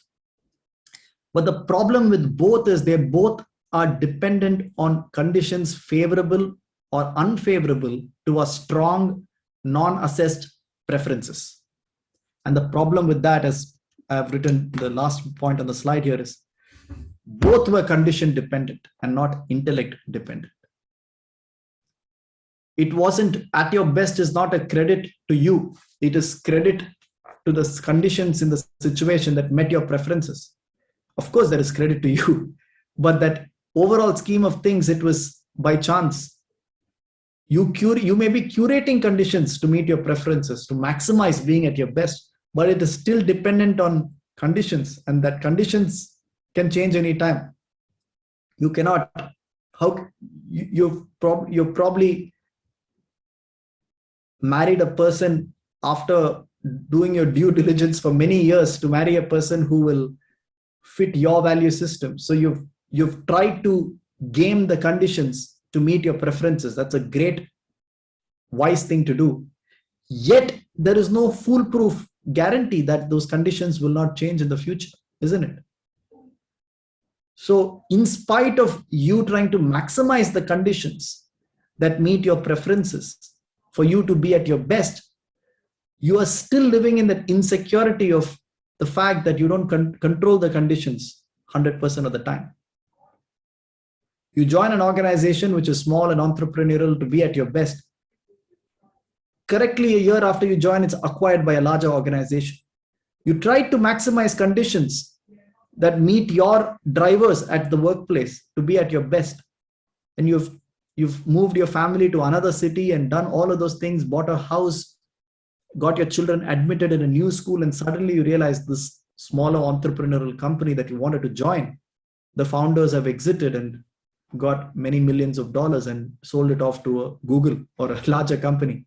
But the problem with both is they both are dependent on conditions favorable or unfavorable to our strong, non-assessed preferences. And the problem with that is I have written the last point on the slide here is both were condition dependent and not intellect dependent. It wasn't at your best is not a credit to you. It is credit to the conditions in the situation that met your preferences. Of course, there is credit to you, but that overall scheme of things, it was by chance. You may be curating conditions to meet your preferences, to maximize being at your best, but it is still dependent on conditions, and that conditions can change anytime. You cannot, you've probably married a person after doing your due diligence for many years to marry a person who will fit your value system. So you've tried to game the conditions to meet your preferences. That's a great, wise thing to do. Yet there is no foolproof guarantee that those conditions will not change in the future, isn't it? So in spite of you trying to maximize the conditions that meet your preferences for you to be at your best, you are still living in that insecurity of the fact that you don't control the conditions 100% of the time. You join an organization which is small and entrepreneurial to be at your best. Correctly, a year after you join, it's acquired by a larger organization. You try to maximize conditions that meet your drivers at the workplace to be at your best. And you've moved your family to another city and done all of those things, bought a house, got your children admitted in a new school, and suddenly you realize this smaller entrepreneurial company that you wanted to join, the founders have exited and got many millions of dollars and sold it off to a Google or a larger company.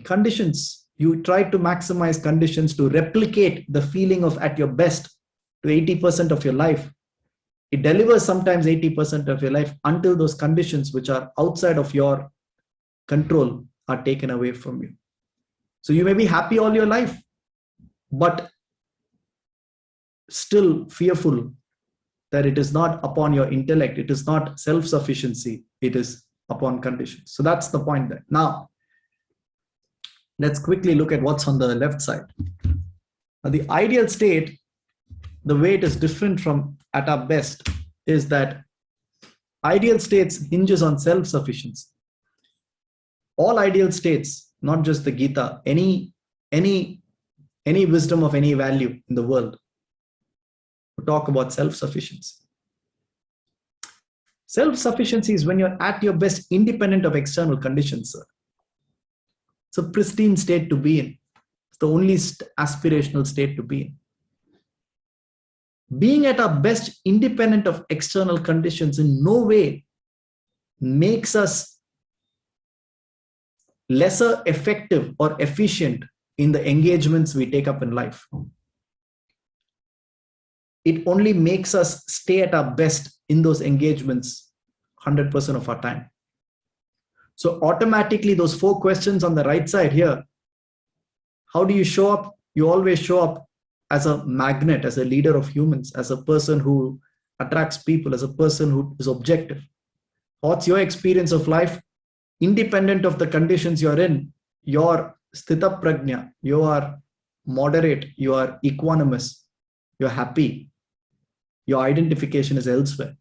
Conditions, you try to maximize conditions to replicate the feeling of at your best to 80% of your life. It delivers sometimes 80% of your life until those conditions which are outside of your control are taken away from you. So you may be happy all your life, but still fearful that it is not upon your intellect, it is not self-sufficiency, it is upon conditions. So that's the point there. Now, let's quickly look at what's on the left side. Now, the ideal state, the way it is different from at our best, is that ideal states hinges on self-sufficiency. All ideal states, not just the Gita, any wisdom of any value in the world, talk about self-sufficiency. Self-sufficiency is when you're at your best independent of external conditions, sir. It's a pristine state to be in. It's the only aspirational state to be in. Being at our best independent of external conditions in no way makes us lesser effective or efficient in the engagements we take up in life. It only makes us stay at our best in those engagements 100% of our time. So automatically those 4 questions on the right side here, how do you show up? You always show up as a magnet, as a leader of humans, as a person who attracts people, as a person who is objective. What's your experience of life? Independent of the conditions you're in, you're sthita prajna, you are moderate, you are equanimous, you're happy. Your identification is elsewhere.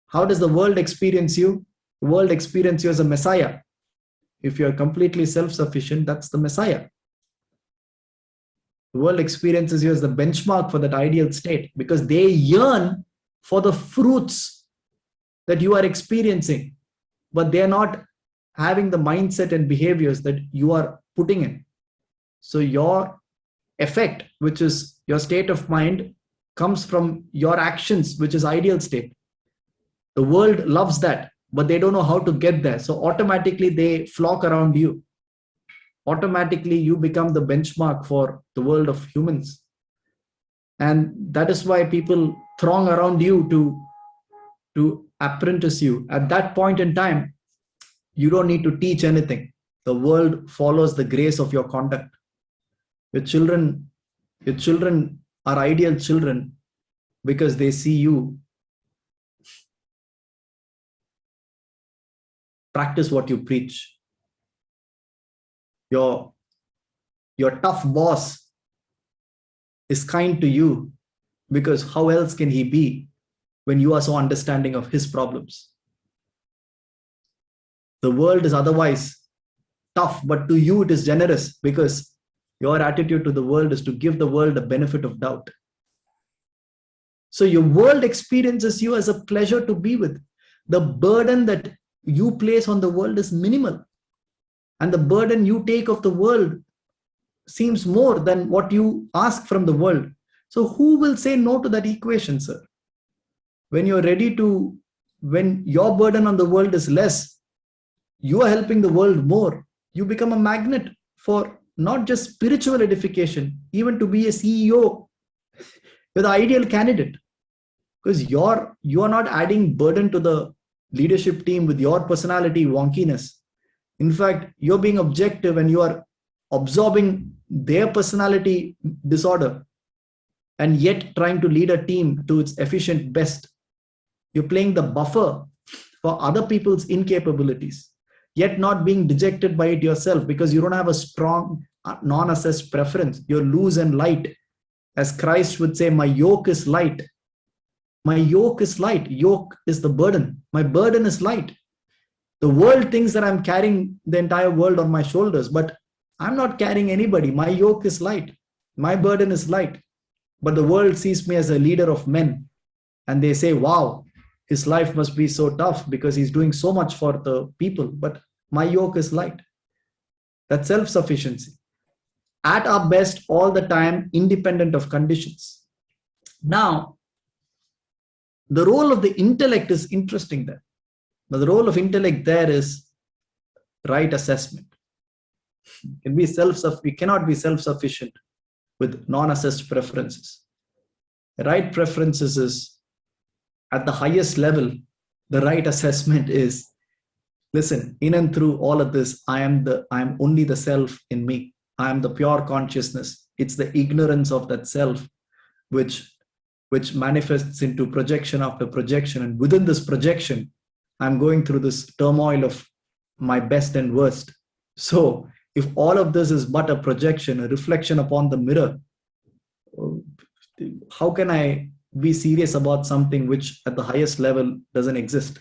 How does the world experience you? The world experiences you as a Messiah. If you're completely self-sufficient, that's the Messiah. The world experiences you as the benchmark for that ideal state because they yearn for the fruits that you are experiencing, but they're not having the mindset and behaviors that you are putting in. So your effect, which is your state of mind, comes from your actions, which is ideal state. The world loves that, but they don't know how to get there. So automatically they flock around you. Automatically you become the benchmark for the world of humans. And that is why people throng around you to apprentice you. At that point in time, you don't need to teach anything. The world follows the grace of your conduct. Your children are ideal children because they see you practice what you preach. Your tough boss is kind to you, because how else can he be when you are so understanding of his problems? The world is otherwise tough, but to you it is generous, because your attitude to the world is to give the world the benefit of doubt. So your world experiences you as a pleasure to be with. The burden that you place on the world is minimal, and the burden you take of the world seems more than what you ask from the world. So who will say no to that equation, sir? When you're ready to, when your burden on the world is less, you are helping the world more. You become a magnet for not just spiritual edification, even to be a CEO. You're the ideal candidate, because you are not adding burden to the leadership team with your personality wonkiness. In fact, you're being objective and you are absorbing their personality disorder, and yet trying to lead a team to its efficient best. You're playing the buffer for other people's incapabilities, yet not being dejected by it yourself, because you don't have a strong non-assessed preference. You're loose and light. As Christ would say, my yoke is light. My yoke is light. Yoke is the burden. My burden is light. The world thinks that I'm carrying the entire world on my shoulders, but I'm not carrying anybody. My yoke is light. My burden is light. But the world sees me as a leader of men, and they say, wow, his life must be so tough because he's doing so much for the people. But my yoke is light. That's self-sufficiency. At our best all the time, independent of conditions. Now, the role of the intellect is interesting there. But the role of intellect there is right assessment. We cannot be self-sufficient with non-assessed preferences. Right preferences is at the highest level. The right assessment is, listen, in and through all of this, I am only the self in me. I am the pure consciousness. It's the ignorance of that self which manifests into projection after projection. And within this projection, I'm going through this turmoil of my best and worst. So if all of this is but a projection, a reflection upon the mirror, how can I be serious about something which at the highest level doesn't exist?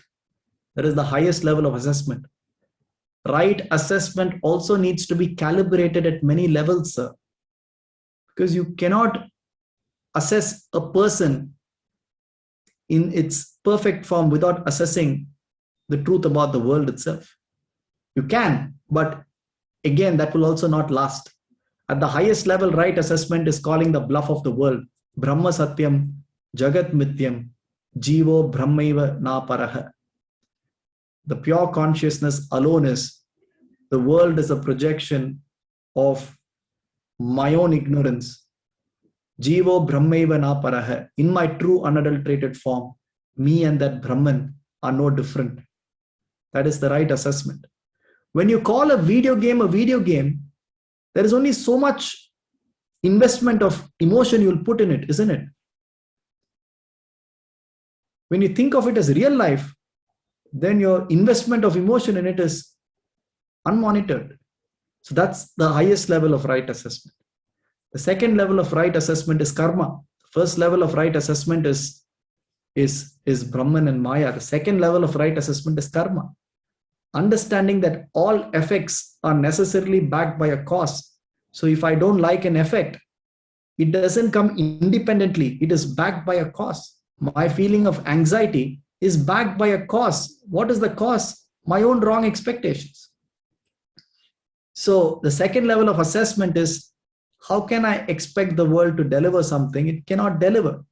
That is the highest level of assessment. Right assessment also needs to be calibrated at many levels, sir. Because you cannot assess a person in its perfect form without assessing the truth about the world itself. You can, but again, that will also not last. At the highest level, right assessment is calling the bluff of the world. Brahma Satyam, Jagat Mityam, Jivo Brahmaiva Na Paraha. The pure consciousness alone is, the world is a projection of my own ignorance. Jivo Brahmaiva Na Paraha. In my true unadulterated form, me and that Brahman are no different. That is the right assessment. When you call a video game, there is only so much investment of emotion you'll put in it, isn't it? When you think of it as real life, then your investment of emotion in it is unmonitored. So that's the highest level of right assessment. The second level of right assessment is karma. First level of right assessment is Brahman and Maya. The second level of right assessment is karma. Understanding that all effects are necessarily backed by a cause. So if I don't like an effect, it doesn't come independently. It is backed by a cause. My feeling of anxiety is backed by a cause. What is the cause? My own wrong expectations. So the second level of assessment is, how can I expect the world to deliver something it cannot deliver?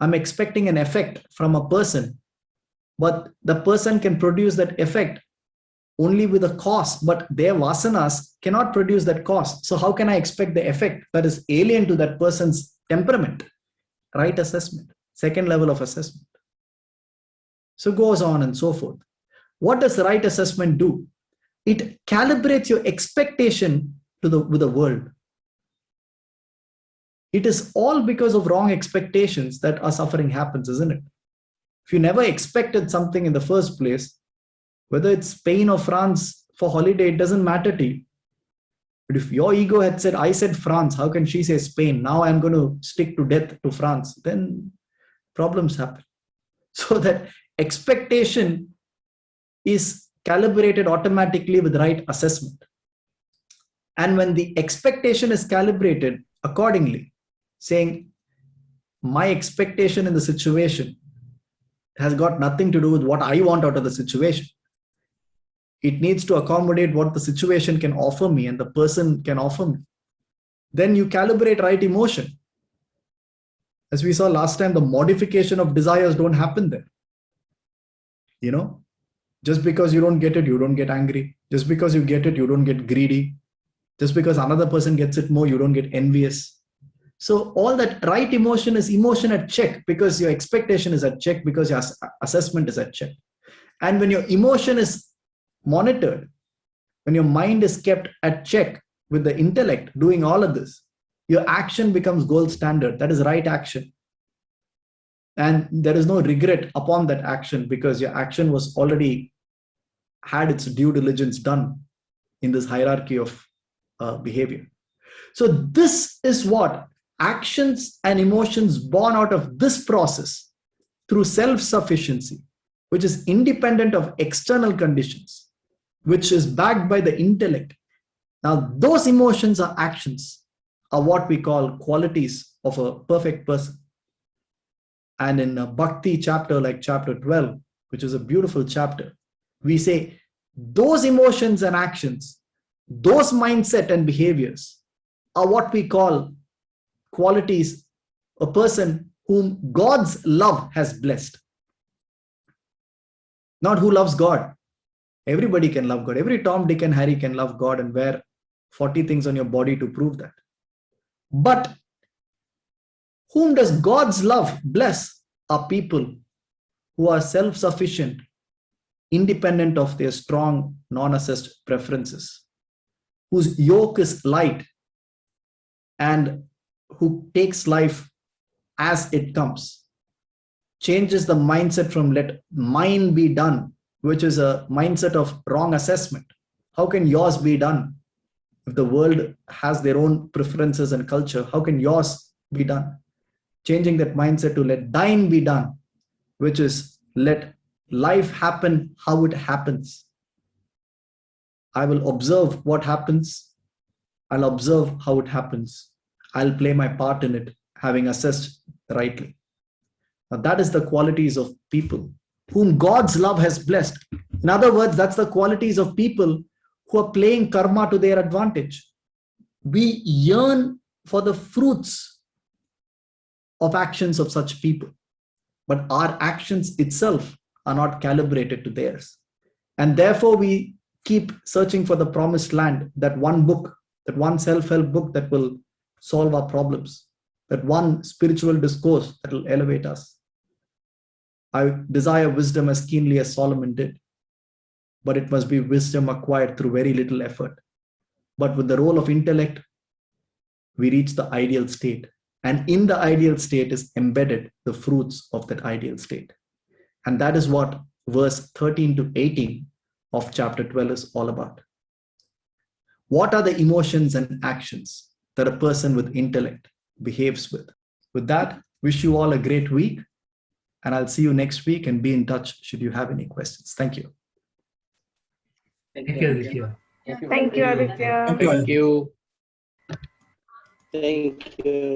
I'm expecting an effect from a person, but the person can produce that effect only with a cause, but their vasanas cannot produce that cause. So how can I expect the effect that is alien to that person's temperament? Right assessment, second level of assessment. So goes on and so forth. What does right assessment do? It calibrates your expectation with the world. It is all because of wrong expectations that our suffering happens, isn't it? If you never expected something in the first place, whether it's Spain or France for holiday, it doesn't matter to you. But if your ego had said, I said France, how can she say Spain? Now I'm going to stick to death to France. Then problems happen. So that expectation is calibrated automatically with right assessment. And when the expectation is calibrated accordingly, saying, my expectation in the situation has got nothing to do with what I want out of the situation. It needs to accommodate what the situation can offer me and the person can offer me. Then you calibrate right emotion. As we saw last time, the modification of desires don't happen there. You know, just because you don't get it, you don't get angry. Just because you get it, you don't get greedy. Just because another person gets it more, you don't get envious. So all that right emotion is emotion at check, because your expectation is at check, because your assessment is at check. And when your emotion is monitored, when your mind is kept at check with the intellect doing all of this, your action becomes gold standard. That is right action. And there is no regret upon that action, because your action was already had its due diligence done in this hierarchy of behavior. So this is what actions and emotions born out of this process through self-sufficiency, which is independent of external conditions, which is backed by the intellect. Now, those emotions or actions are what we call qualities of a perfect person. And in a Bhakti chapter like chapter 12, which is a beautiful chapter, we say those emotions and actions, those mindset and behaviors are what we call qualities, a person whom God's love has blessed. Not who loves God. Everybody can love God. Every Tom, Dick, and Harry can love God and wear 40 things on your body to prove that. But whom does God's love bless are people who are self-sufficient, independent of their strong, non-assessed preferences, whose yoke is light, and who takes life as it comes, changes the mindset from let mine be done, which is a mindset of wrong assessment. How can yours be done? If the world has their own preferences and culture, how can yours be done? Changing that mindset to let thine be done, which is let life happen how it happens. I will observe what happens. I'll observe how it happens. I'll play my part in it, having assessed rightly. Now that is the qualities of people whom God's love has blessed. In other words, that's the qualities of people who are playing karma to their advantage. We yearn for the fruits of actions of such people, but our actions itself are not calibrated to theirs. And therefore we keep searching for the promised land, that one book, that one self-help book that will solve our problems, that one spiritual discourse that will elevate us. I desire wisdom as keenly as Solomon did, but it must be wisdom acquired through very little effort. But with the role of intellect, we reach the ideal state. And in the ideal state is embedded the fruits of that ideal state. And that is what verse 13 to 18 of chapter 12 is all about. What are the emotions and actions that a person with intellect behaves with? With that, wish you all a great week. And I'll see you next week, and be in touch should you have any questions. Thank you. Thank you, Aditya. Thank you, Aditya. Thank you. Thank you.